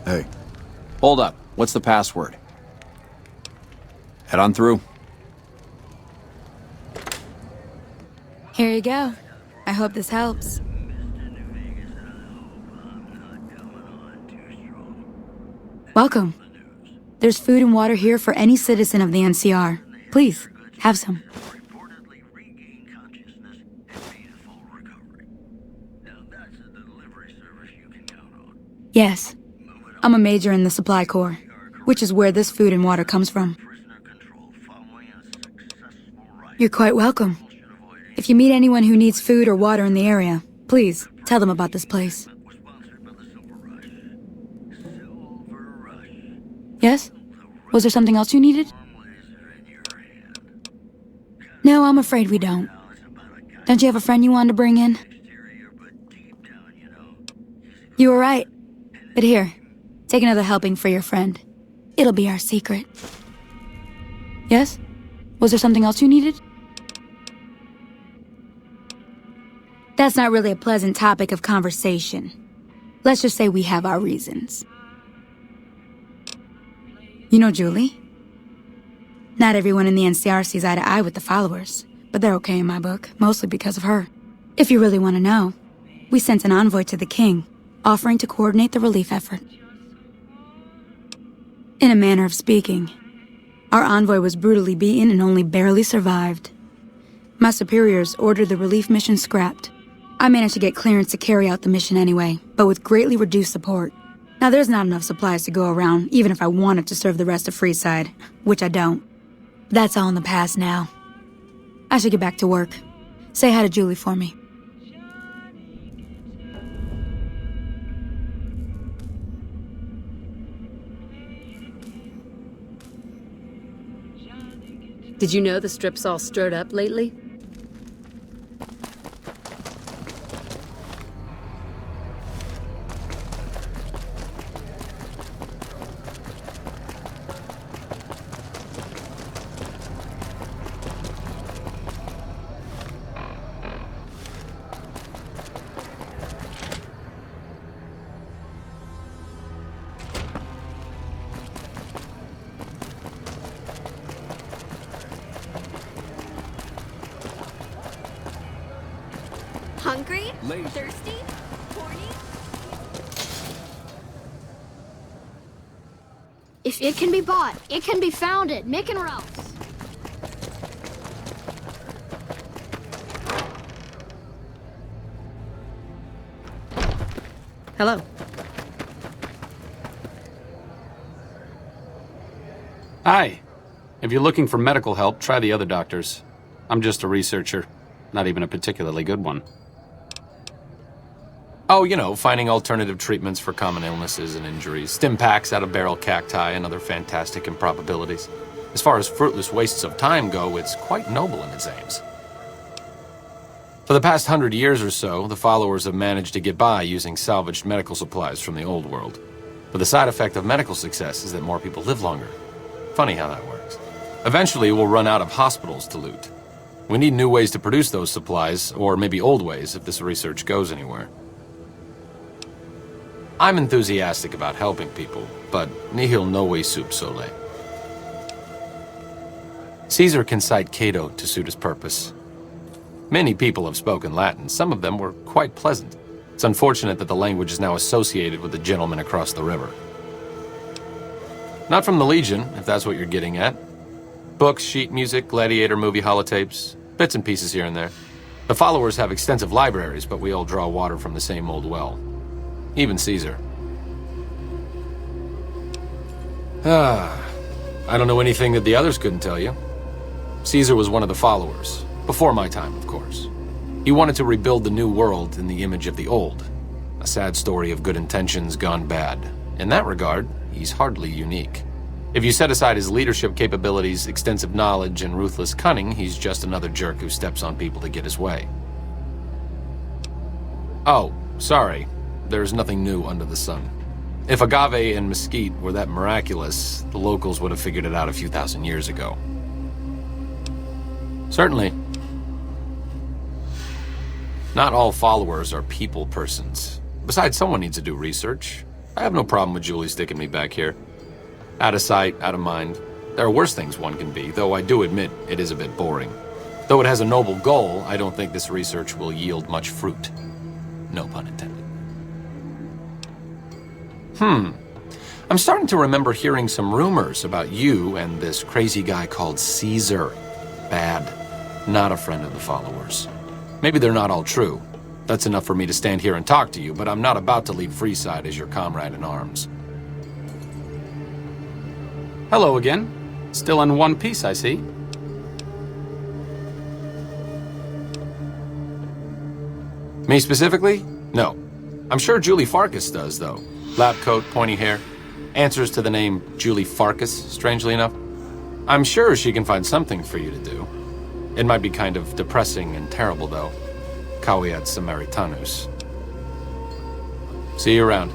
Hey. Hold up. What's the password? Head on through. Here you go. I hope this helps. Welcome. There's food and water here for any citizen of the NCR. Please, have some. Yes. I'm a major in the Supply Corps, which is where this food and water comes from. You're quite welcome. If you meet anyone who needs food or water in the area, please tell them about this place. Yes? Was there something else you needed? No, I'm afraid we don't. Don't you have a friend you wanted to bring in? You were right. But here, take another helping for your friend. It'll be our secret. Yes? Was there something else you needed? That's not really a pleasant topic of conversation. Let's just say we have our reasons. You know Julie? Not everyone in the NCR sees eye to eye with the followers, but they're okay in my book, mostly because of her. If you really want to know, we sent an envoy to the king, offering to coordinate the relief effort. In a manner of speaking, Our envoy was brutally beaten and only barely survived. My superiors ordered the relief mission scrapped. I managed to get clearance to carry out the mission anyway, but with greatly reduced support. Now there's not enough supplies to go around, even if I wanted to serve the rest of Freeside, which I don't. That's all in the past now. I should get back to work. Say hi to Julie for me. Did you know the strip's all stirred up lately? Hungry? Thirsty? Horny? If it can be bought, it can be found at Mick and Ralph's. Hello. Hi. If you're looking for medical help, try the other doctors. I'm just a researcher, not even a particularly good one. Oh, you know, finding alternative treatments for common illnesses and injuries, stim packs out of barrel cacti, and other fantastic improbabilities. As far as fruitless wastes of time go, it's quite noble in its aims. For the past 100 years or so, the followers have managed to get by using salvaged medical supplies from the old world. But the side effect of medical success is that more people live longer. Funny how that works. Eventually, we'll run out of hospitals to loot. We need new ways to produce those supplies, or maybe old ways if this research goes anywhere. I'm enthusiastic about helping people, but nihil novi sub sole. Caesar can cite Cato to suit his purpose. Many people have spoken Latin. Some of them were quite pleasant. It's unfortunate that the language is now associated with the gentleman across the river. Not from the Legion, if that's what you're getting at. Books, sheet music, gladiator movie holotapes, bits and pieces here and there. The followers have extensive libraries, but we all draw water from the same old well. Even Caesar. I don't know anything that the others couldn't tell you. Caesar was one of the followers. Before my time, of course. He wanted to rebuild the new world in the image of the old. A sad story of good intentions gone bad. In that regard, he's hardly unique. If you set aside his leadership capabilities, extensive knowledge, and ruthless cunning, he's just another jerk who steps on people to get his way. Oh, sorry. There's nothing new under the sun. If agave and mesquite were that miraculous, the locals would have figured it out a few thousand years ago. Certainly. Not all followers are people persons. Besides, someone needs to do research. I have no problem with Julie sticking me back here. Out of sight, out of mind. There are worse things one can be, though I do admit it is a bit boring. Though it has a noble goal, I don't think this research will yield much fruit. No pun intended. I'm starting to remember hearing some rumors about you and this crazy guy called Caesar. Bad. Not a friend of the followers. Maybe they're not all true. That's enough for me to stand here and talk to you, but I'm not about to leave Freeside as your comrade in arms. Hello again. Still in one piece, I see. Me specifically? No. I'm sure Julie Farkas does, though. Lab coat, pointy hair. Answers to the name Julie Farkas, strangely enough. I'm sure she can find something for you to do. It might be kind of depressing and terrible, though. Caveat Samaritanus. See you around.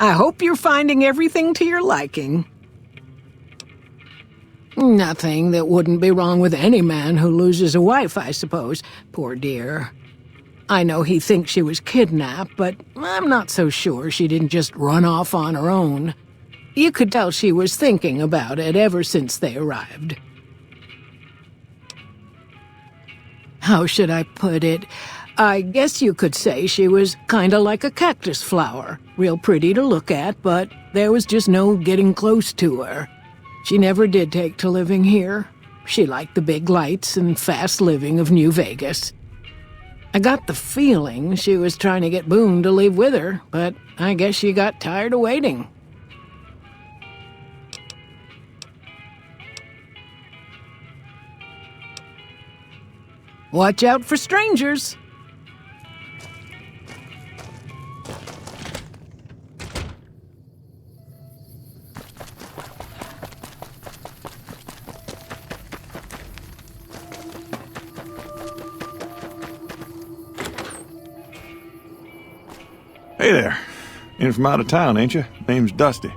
I hope you're finding everything to your liking. Nothing that wouldn't be wrong with any man who loses a wife, I suppose. Poor dear. I know he thinks she was kidnapped, but I'm not so sure she didn't just run off on her own. You could tell she was thinking about it ever since they arrived. How should I put it? I guess you could say she was kinda like a cactus flower. Real pretty to look at, but there was just no getting close to her. She never did take to living here. She liked the big lights and fast living of New Vegas. I got the feeling she was trying to get Boone to leave with her, but I guess she got tired of waiting. Watch out for strangers. Hey there. In from out of town, ain't you? Name's Dusty.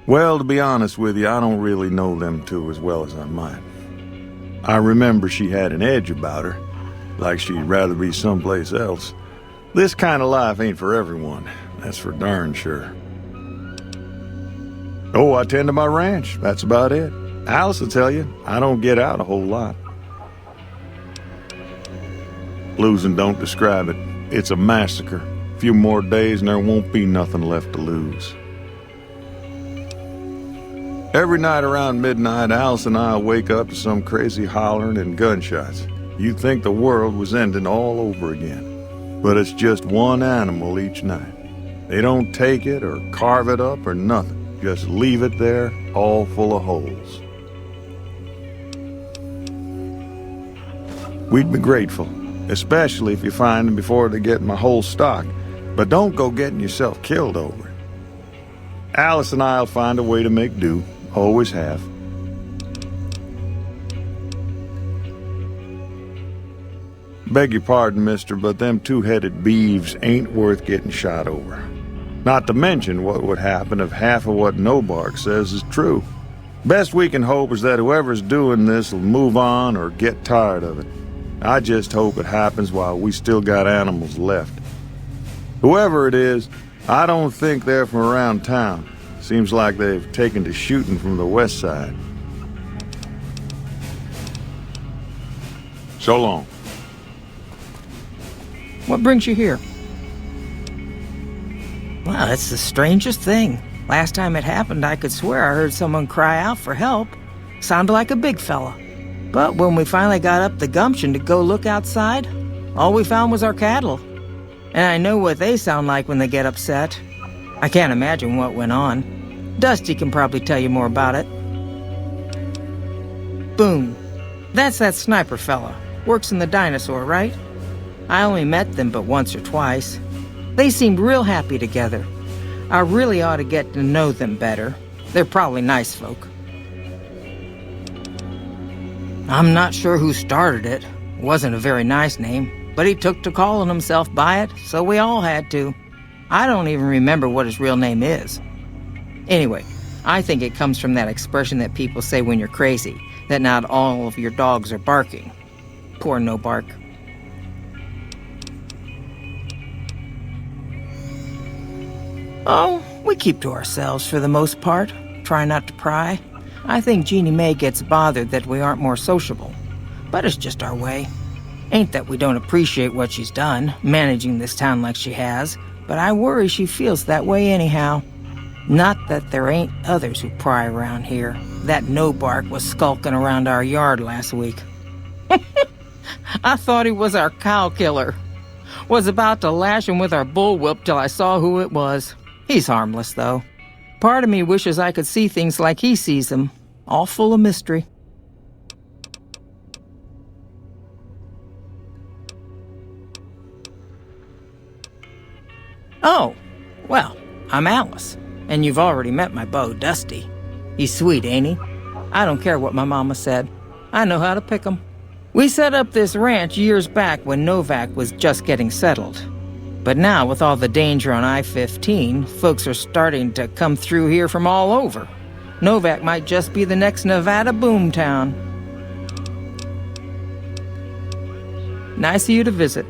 Well, to be honest with you, I don't really know them two as well as I might. I remember she had an edge about her, like she'd rather be someplace else. This kind of life ain't for everyone, that's for darn sure. Oh, I tend to my ranch, that's about it. Alice will tell you, I don't get out a whole lot. Losing don't describe it. It's a massacre. A few more days and there won't be nothing left to lose. Every night around midnight, Alice and I wake up to some crazy hollering and gunshots. You'd think the world was ending all over again. But it's just one animal each night. They don't take it or carve it up or nothing. Just leave it there, all full of holes. We'd be grateful, especially if you find them before they get my whole stock. But don't go getting yourself killed over it. Alice and I'll find a way to make do. Always have. Beg your pardon, mister, but them two-headed beeves ain't worth getting shot over. Not to mention what would happen if half of what Nobark says is true. Best we can hope is that whoever's doing this will move on or get tired of it. I just hope it happens while we still got animals left. Whoever it is, I don't think they're from around town. Seems like they've taken to shooting from the west side. So long. What brings you here? Wow, that's the strangest thing. Last time it happened, I could swear I heard someone cry out for help. Sounded like a big fella. But when we finally got up the gumption to go look outside, all we found was our cattle. And I know what they sound like when they get upset. I can't imagine what went on. Dusty can probably tell you more about it. Boone. That's that sniper fella. Works in the dinosaur, right? I only met them but once or twice. They seemed real happy together. I really ought to get to know them better. They're probably nice folk. I'm not sure who started it. It wasn't a very nice name, but he took to calling himself by it, so we all had to. I don't even remember what his real name is. Anyway, I think it comes from that expression that people say when you're crazy, that not all of your dogs are barking. Poor Nobark. Oh, we keep to ourselves for the most part. Try not to pry. I think Jeannie Mae gets bothered that we aren't more sociable. But it's just our way. Ain't that we don't appreciate what she's done, managing this town like she has, but I worry she feels that way anyhow. Not that there ain't others who pry around here. That Nobark was skulking around our yard last week. I thought he was our cow killer. Was about to lash him with our bullwhip till I saw who it was. He's harmless, though. Part of me wishes I could see things like he sees them, all full of mystery. Oh, well, I'm Alice, and you've already met my beau, Dusty. He's sweet, ain't he? I don't care what my mama said. I know how to pick 'em. We set up this ranch years back when Novak was just getting settled. But now, with all the danger on I-15, folks are starting to come through here from all over. Novak might just be the next Nevada boomtown. Nice of you to visit.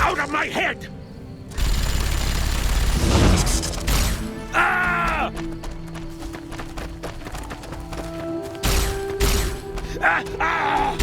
Out of my head! Ah! Ah! Ah!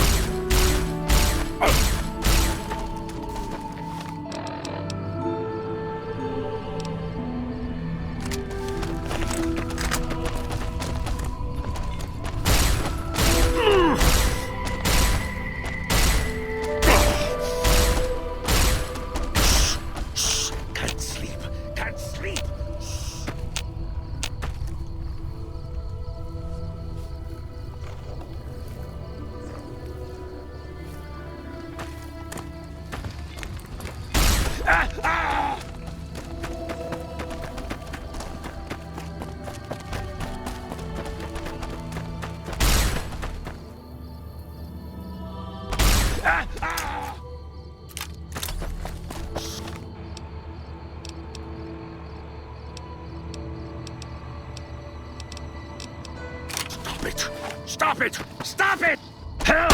Stop it! Stop it! Help!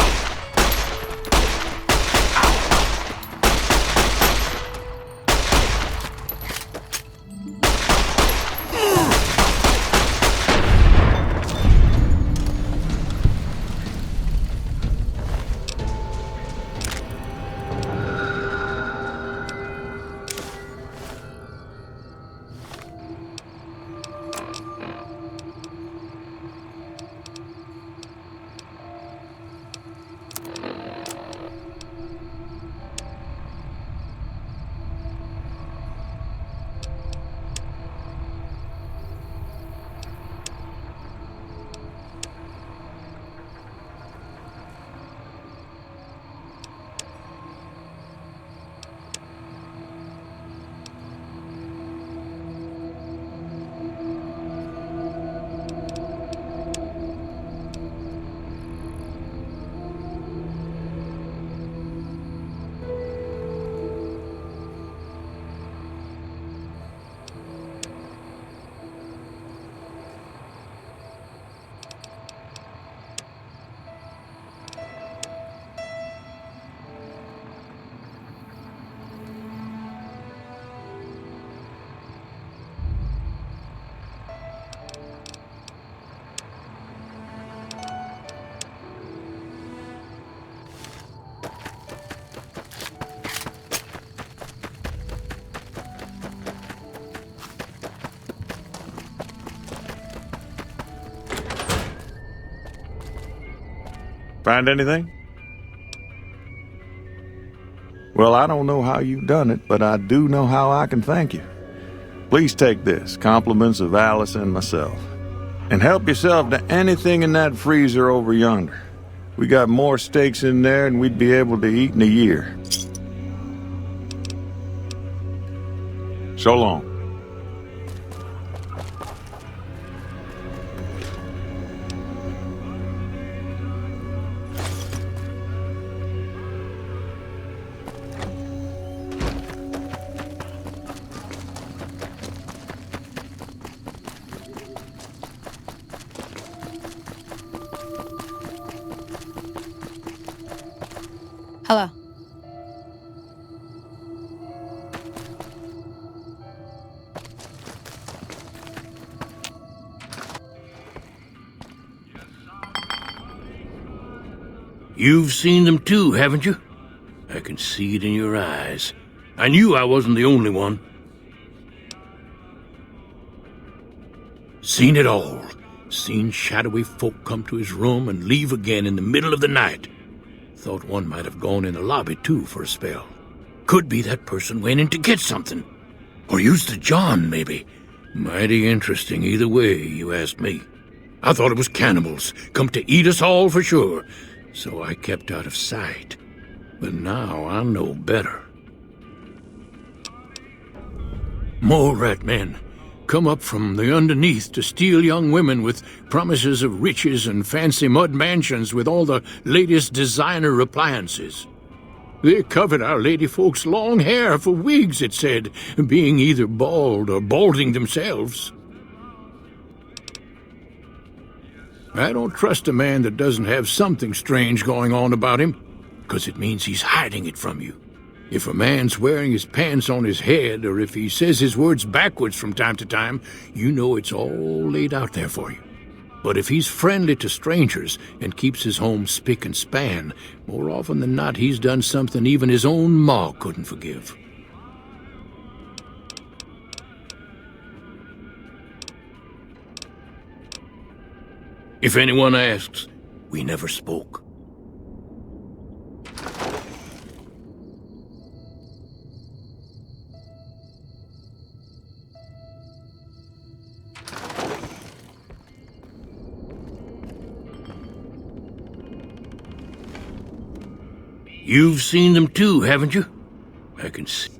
Find anything? Well, I don't know how you've done it, but I do know how I can thank you. Please take this, compliments of Alice and myself. And help yourself to anything in that freezer over yonder. We got more steaks in there than we'd be able to eat in a year. So long. Hello. You've seen them too, haven't you? I can see it in your eyes. I knew I wasn't the only one. Seen it all. Seen shadowy folk come to his room and leave again in the middle of the night. Thought one might have gone in the lobby too for a spell. Could be that person went in to get something. Or used the John, maybe. Mighty interesting either way, you ask me. I thought it was cannibals, come to eat us all for sure. So I kept out of sight. But now I know better. More rat men come up from the underneath to steal young women with promises of riches and fancy mud mansions with all the latest designer appliances. They covered our lady folks' long hair for wigs, it said, being either bald or balding themselves. I don't trust a man that doesn't have something strange going on about him, 'cause it means he's hiding it from you. If a man's wearing his pants on his head, or if he says his words backwards from time to time, you know it's all laid out there for you. But if he's friendly to strangers and keeps his home spick and span, more often than not he's done something even his own ma couldn't forgive. If anyone asks, we never spoke. You've seen them too, haven't you? I can see.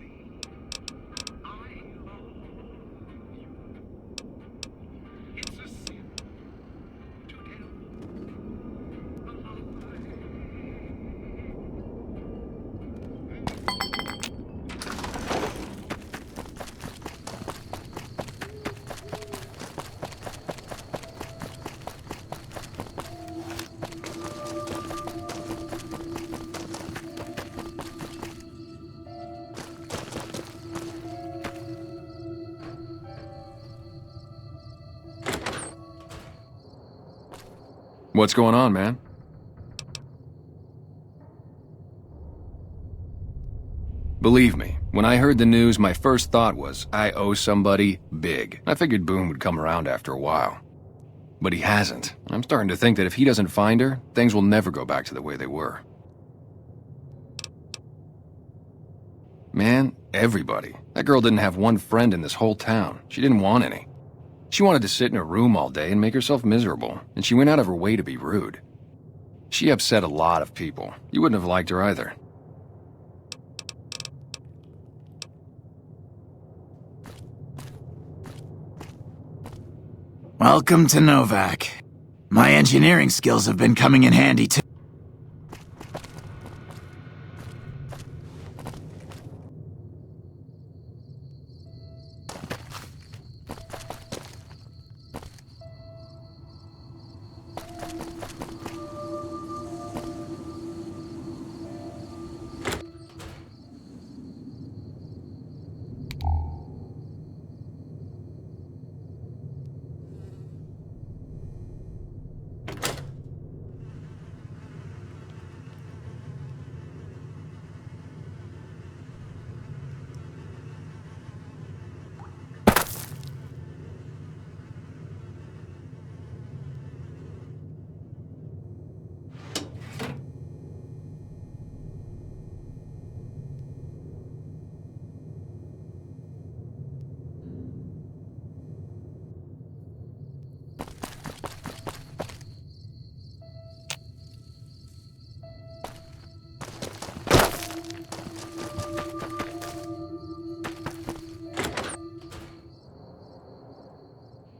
What's going on, man? Believe me, when I heard the news, my first thought was, I owe somebody big. I figured Boone would come around after a while. But he hasn't. I'm starting to think that if he doesn't find her, things will never go back to the way they were. Man, everybody. That girl didn't have one friend in this whole town. She didn't want any. She wanted to sit in her room all day and make herself miserable, and she went out of her way to be rude. She upset a lot of people. You wouldn't have liked her either. Welcome to Novac. My engineering skills have been coming in handy too.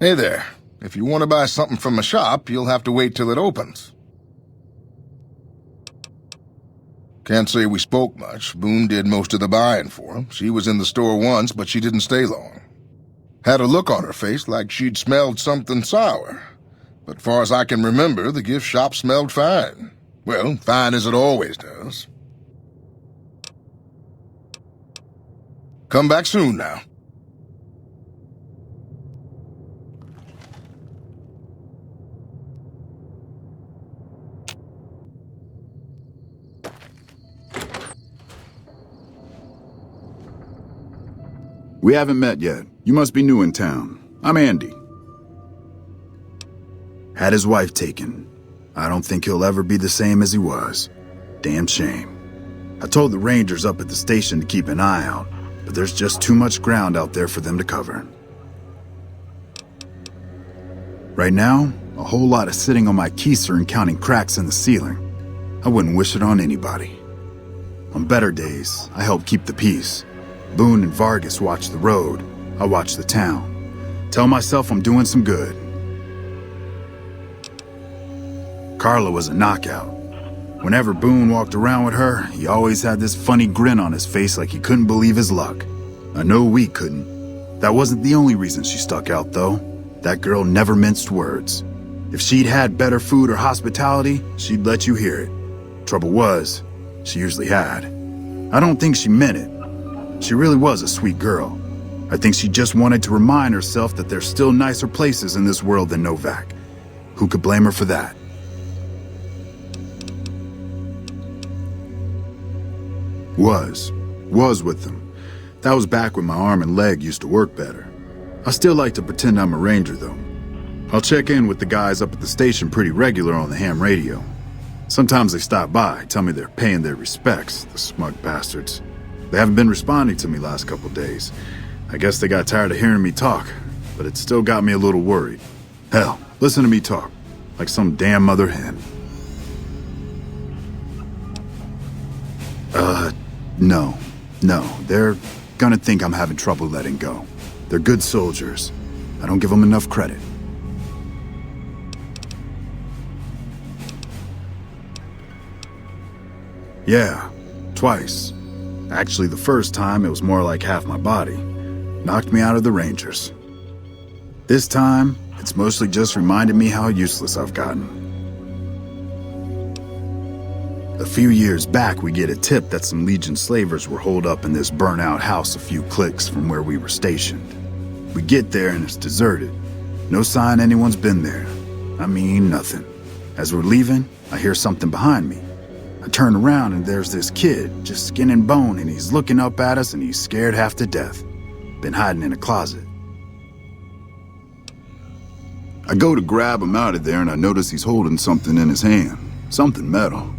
Hey there. If you want to buy something from a shop, you'll have to wait till it opens. Can't say we spoke much. Boone did most of the buying for him. She was in the store once, but she didn't stay long. Had a look on her face like she'd smelled something sour. But far as I can remember, the gift shop smelled fine. Well, fine as it always does. Come back soon now. We haven't met yet. You must be new in town. I'm Andy. Had his wife taken. I don't think he'll ever be the same as he was. Damn shame. I told the rangers up at the station to keep an eye out, but there's just too much ground out there for them to cover. Right now, a whole lot of sitting on my keister and counting cracks in the ceiling. I wouldn't wish it on anybody. On better days, I help keep the peace. Boone and Vargas watch the road. I watch the town. Tell myself I'm doing some good. Carla was a knockout. Whenever Boone walked around with her, he always had this funny grin on his face like he couldn't believe his luck. I know we couldn't. That wasn't the only reason she stuck out, though. That girl never minced words. If she'd had better food or hospitality, she'd let you hear it. Trouble was, she usually had. I don't think she meant it. She really was a sweet girl. I think she just wanted to remind herself that there's still nicer places in this world than Novak. Who could blame her for that? Was with them. That was back when my arm and leg used to work better. I still like to pretend I'm a ranger, though. I'll check in with the guys up at the station pretty regular on the ham radio. Sometimes they stop by, tell me they're paying their respects, the smug bastards. They haven't been responding to me last couple days. I guess they got tired of hearing me talk, but it still got me a little worried. Hell, listen to me talk, like some damn mother hen. No, they're gonna think I'm having trouble letting go. They're good soldiers. I don't give them enough credit. Yeah, twice. Actually, the first time, it was more like half my body. Knocked me out of the Rangers. This time, it's mostly just reminded me how useless I've gotten. A few years back, we get a tip that some Legion slavers were holed up in this burnt-out house a few clicks from where we were stationed. We get there and it's deserted. No sign anyone's been there. I mean, nothing. As we're leaving, I hear something behind me. I turn around and there's this kid, just skin and bone, and he's looking up at us and he's scared half to death. Been hiding in a closet. I go to grab him out of there and I notice he's holding something in his hand. Something metal.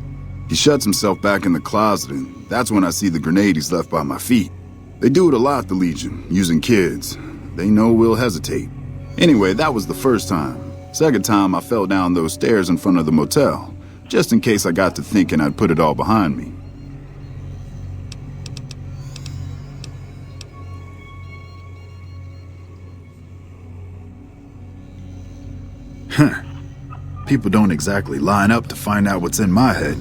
He shuts himself back in the closet and that's when I see the grenade he's left by my feet. They do it a lot, the Legion, using kids. They know we'll hesitate. Anyway, that was the first time. Second time, I fell down those stairs in front of the motel. Just in case I got to thinking I'd put it all behind me. People don't exactly line up to find out what's in my head.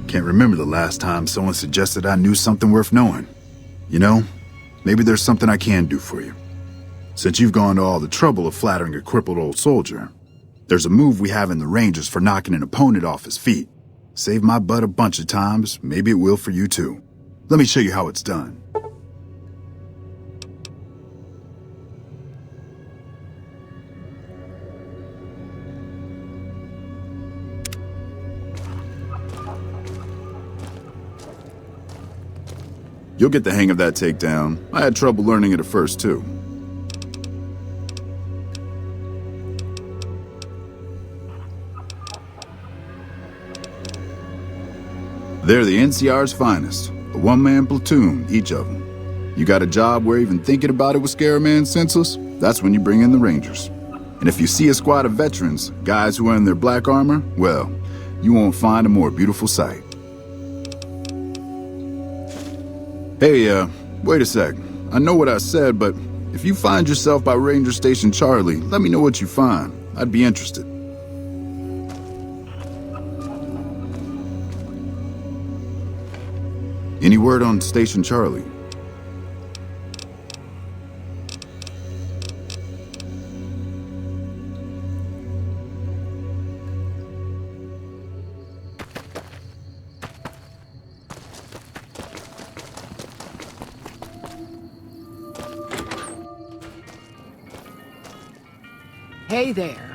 Can't remember the last time someone suggested I knew something worth knowing. You know, maybe there's something I can do for you. Since you've gone to all the trouble of flattering a crippled old soldier, there's a move we have in the Rangers for knocking an opponent off his feet. Saved my butt a bunch of times, maybe it will for you too. Let me show you how it's done. You'll get the hang of that takedown. I had trouble learning it at first too. They're the NCR's finest, a one-man platoon, each of them. You got a job where even thinking about it would scare a man senseless? That's when you bring in the Rangers. And if you see a squad of veterans, guys who are in their black armor, well, you won't find a more beautiful sight. Hey, wait a sec. I know what I said, but if you find yourself by Ranger Station Charlie, let me know what you find. I'd be interested. Any word on Station Charlie? Hey there.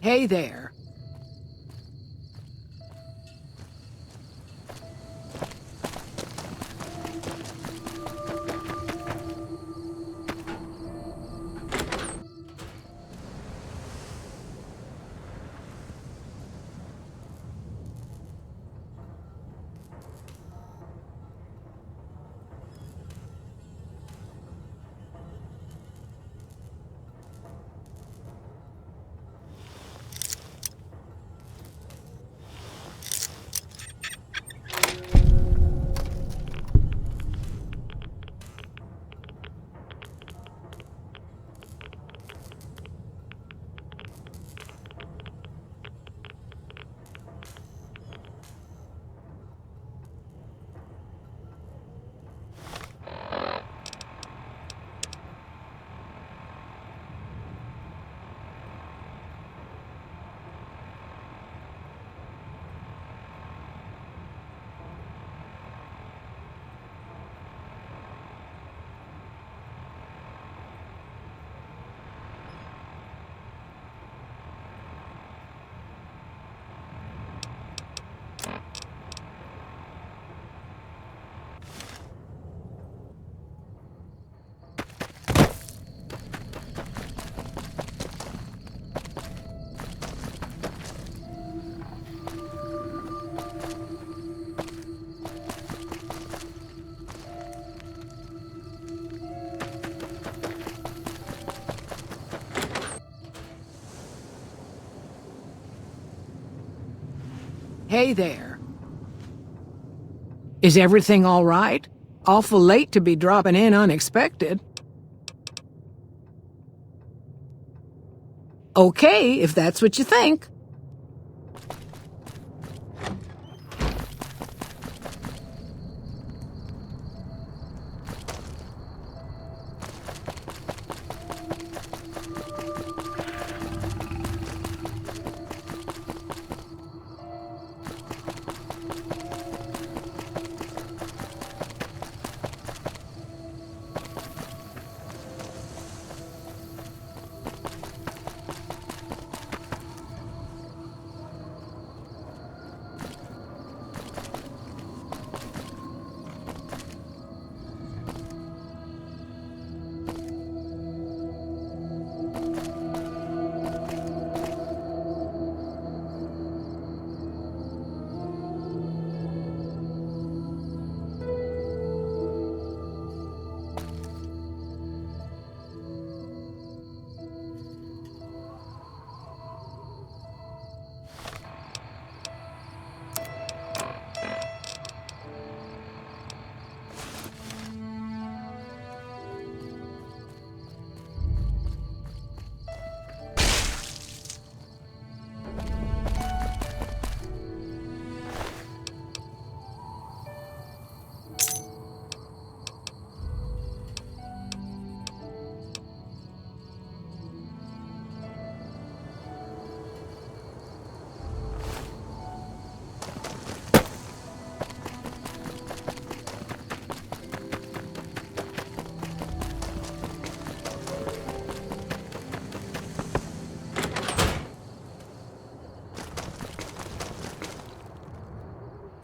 Hey there. Hey there. Is everything all right? Awful late to be dropping in unexpected. Okay, if that's what you think.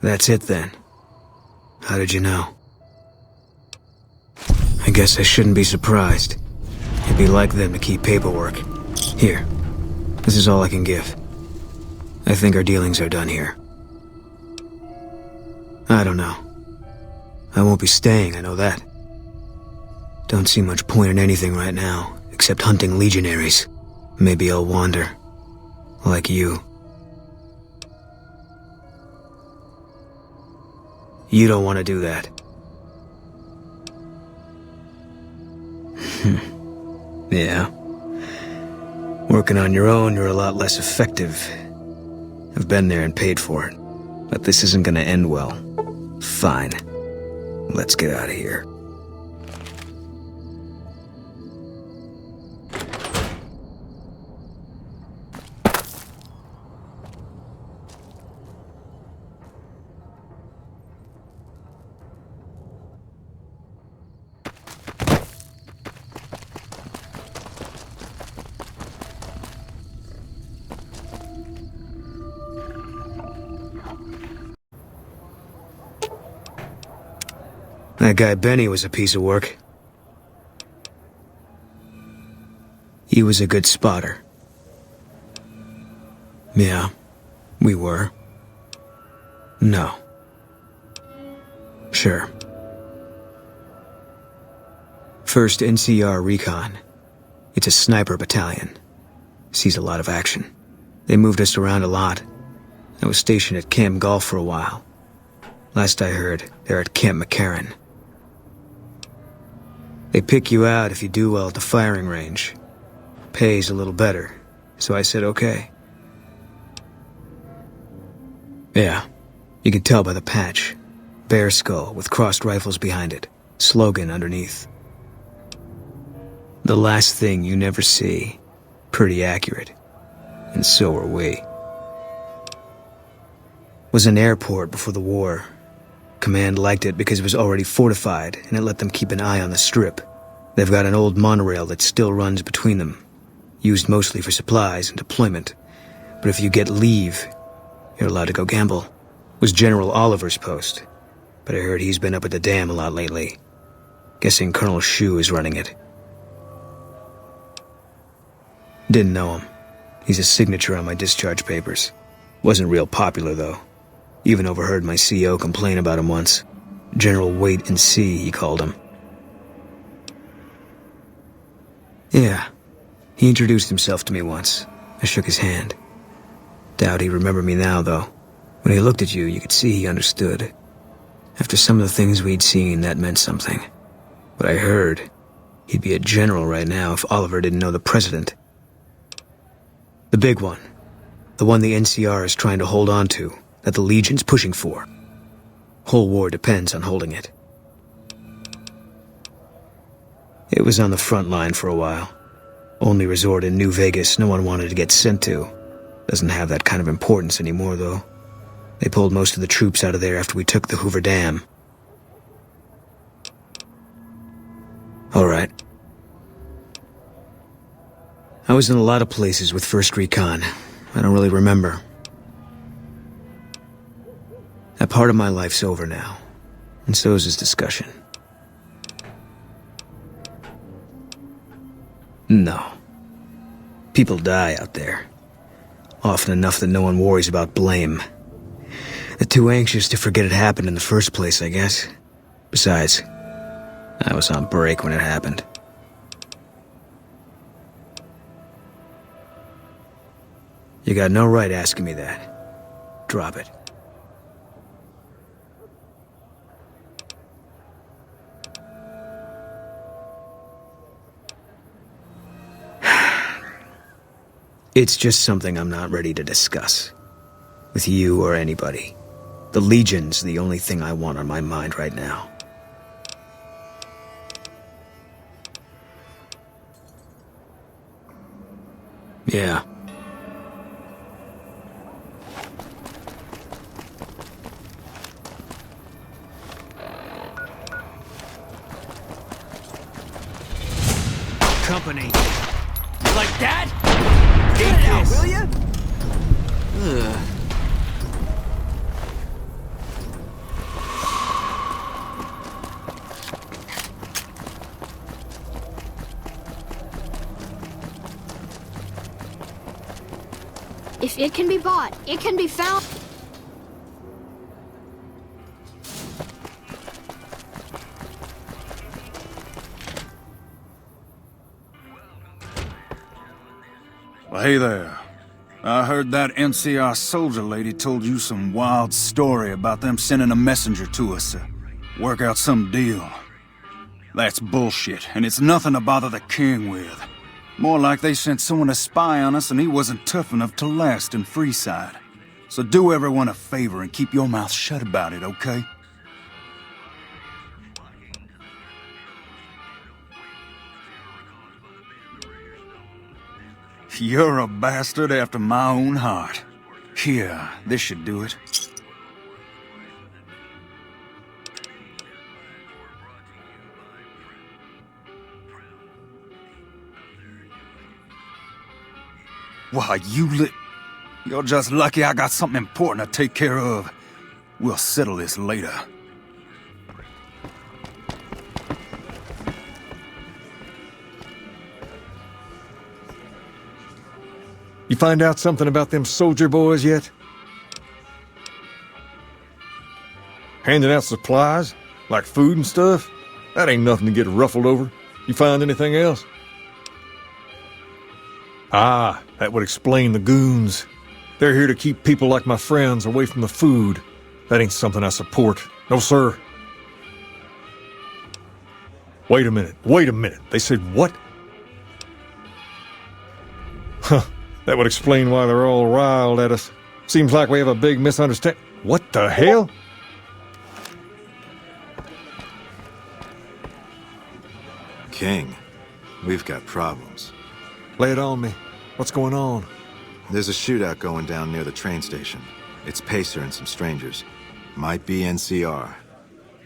That's it then. How did you know? I guess I shouldn't be surprised. It'd be like them to keep paperwork. Here. This is all I can give. I think our dealings are done here. I don't know. I won't be staying, I know that. Don't see much point in anything right now, except hunting legionaries. Maybe I'll wander. Like you. You don't want to do that. Yeah. Working on your own, you're a lot less effective. I've been there and paid for it. But this isn't gonna end well. Fine. Let's get out of here. That guy Benny was a piece of work. He was a good spotter. Yeah, we were. No. Sure. First NCR Recon. It's a sniper battalion. Sees a lot of action. They moved us around a lot. I was stationed at Camp Golf for a while. Last I heard, they're at Camp McCarran. They pick you out if you do well at the firing range. Pays a little better, so I said okay. Yeah, you could tell by the patch. Bear skull with crossed rifles behind it. Slogan underneath. The last thing you never see. Pretty accurate. And so are we. Was an airport before the war. Command liked it because it was already fortified, and it let them keep an eye on the Strip. They've got an old monorail that still runs between them, used mostly for supplies and deployment. But if you get leave, you're allowed to go gamble. Was General Oliver's post, but I heard he's been up at the dam a lot lately. Guessing Colonel Shu is running it. Didn't know him. He's a signature on my discharge papers. Wasn't real popular, though. Even overheard my CO complain about him once. General Wait and See, he called him. Yeah, he introduced himself to me once. I shook his hand. Doubt he remembered me now, though. When he looked at you, you could see he understood. After some of the things we'd seen, that meant something. But I heard he'd be a general right now if Oliver didn't know the president. The big one. The one the NCR is trying to hold on to. That the Legion's pushing for. Whole war depends on holding it. It was on the front line for a while. Only resort in New Vegas no one wanted to get sent to. Doesn't have that kind of importance anymore, though. They pulled most of the troops out of there after we took the Hoover Dam. All right. I was in a lot of places with 1st Recon. I don't really remember. That part of my life's over now, and so is this discussion. No. People die out there. Often enough that no one worries about blame. They're too anxious to forget it happened in the first place, I guess. Besides, I was on break when it happened. You got no right asking me that. Drop it. It's just something I'm not ready to discuss. With you or anybody. The Legion's the only thing I want on my mind right now. Yeah. Company. Like that? Get it out, will ya? Ugh. If it can be bought, it can be found. Well, hey there. I heard that NCR soldier lady told you some wild story about them sending a messenger to us to work out some deal. That's bullshit, and it's nothing to bother the king with. More like they sent someone to spy on us and he wasn't tough enough to last in Freeside. So do everyone a favor and keep your mouth shut about it, okay? You're a bastard after my own heart. Here, this should do it. Why, You're just lucky I got something important to take care of. We'll settle this later. You find out something about them soldier boys yet? Handing out supplies? Like food and stuff? That ain't nothing to get ruffled over. You find anything else? Ah, that would explain the goons. They're here to keep people like my friends away from the food. That ain't something I support. No, sir. Wait a minute. They said what? Huh. That would explain why they're all riled at us. Seems like we have a big misunderstanding. What the hell? King, we've got problems. Lay it on me. What's going on? There's a shootout going down near the train station. It's Pacer and some strangers. Might be NCR.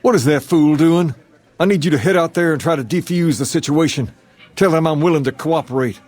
What is that fool doing? I need you to head out there and try to defuse the situation. Tell them I'm willing to cooperate.